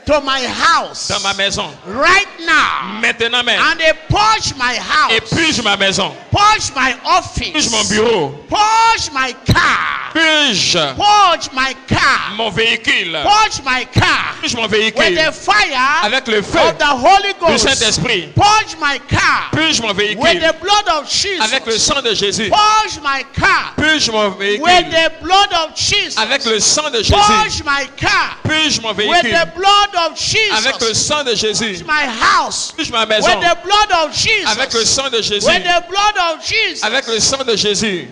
to my house dans ma maison. right now. Maintenant même. And they purge my house, Et purge ma maison. purge my Purge mon office, bureau. purge my car, Purge purge my car, mon véhicule. purge my car Purge mon with véhicule. the fire Avec le feu of the Holy du Ghost. Saint-Esprit. Purge my car Purge mon with véhicule. the blood of Jesus. Avec le sang de Jésus. Purge my car Purge mon with véhicule. the blood of Jesus. Avec le sang de Jésus. Purge my car Purge mon with véhicule. the blood of Avec le Jesus. sang de Jésus. Purge my house Purge ma with maison. the blood of Jesus. Avec le sang de Jésus. With the blood of Jesus. Avec le sang de Jésus.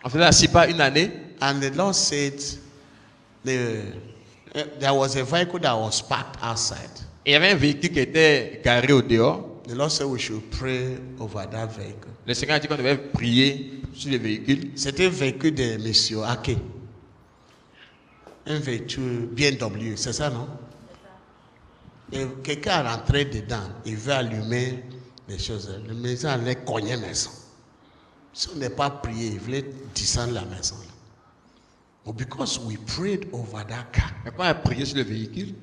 On faisait assis pas une année. And the Lord said, there was a vehicle that was parked outside. Et il y avait un véhicule qui était garé au dehors. The Lord said we should pray over that vehicle. Le Seigneur a dit qu'on devait prier sur le véhicule. C'était un véhicule de Monsieur Ake. Un véhicule BMW, c'est ça, non? Et quelqu'un est rentré dedans, il veut allumer des choses. Le maison allait cogner la maison. Si on n'est pas prié, il voulait descendre la maison. But because we prayed over that car, Mais quand on a prié sur le véhicule,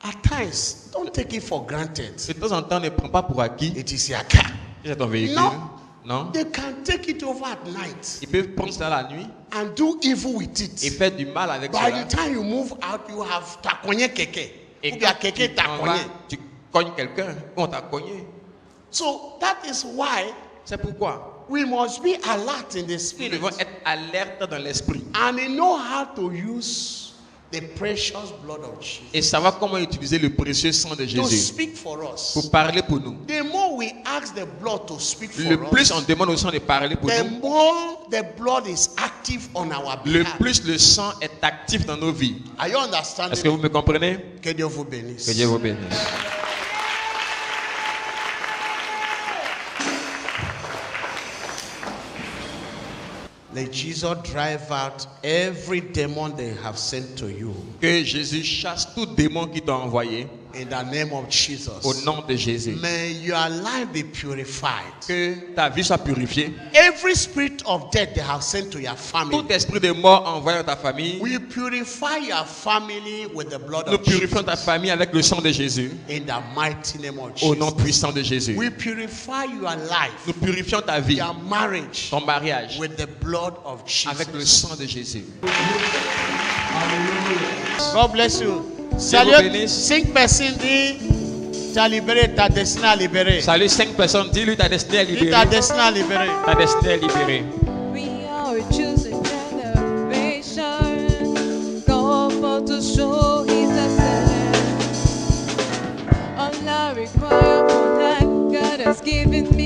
at times, don't take it for granted. de temps en temps, ne prends pas pour acquis It is your car. que c'est ton véhicule. Non. Non. They can take it over at night Ils peuvent prendre ça la nuit and do evil with et it. faire du mal avec By cela. the time you move out, you have t'as cogné quelqu'un. Et Ou bien quand quelqu'un tu t'a t'en cogné. vas, tu cognes quelqu'un, on t'a cogné. So that is why C'est pourquoi we must be alert in the nous spirit devons être alertes dans l'esprit and know how to use the precious blood of Jesus et savoir comment utiliser le précieux sang de to Jésus speak for us. pour parler pour nous. The more we ask the blood to speak Le for plus on us, demande au sang de parler pour the nous, more the blood is active on our le behalf. plus le sang est actif dans nos vies. Are you Est-ce que understanding? vous me comprenez? Que Dieu vous bénisse. Que Dieu vous bénisse. Let Jesus drive out every demon they have sent to you. Que Jésus chasse tout démon qui t'a envoyé In the name of Jesus. au nom de Jésus. May your life be purified. Que ta vie soit purifiée. Every spirit of death they have sent to your family, Tout esprit de mort envoyé à ta famille, we purify your family with the blood nous of Jesus. purifions ta famille avec le sang de Jésus. In the mighty name of Au nom Jesus. puissant de Jésus. We purify your life, Nous purifions ta vie, your marriage, ton mariage, with the blood of avec le Jesus. sang de Jésus. God bless you. vous Salut, bénisse. 5 personnes dit, tu as libéré ta destinée à libérer. Salut 5 personnes, dis-lui ta destinée est Dis ta libérée. destinée à libérer. Ta destinée est libérée. We are a chosen generation, go forth to show His excellence. All I require for that God has given me.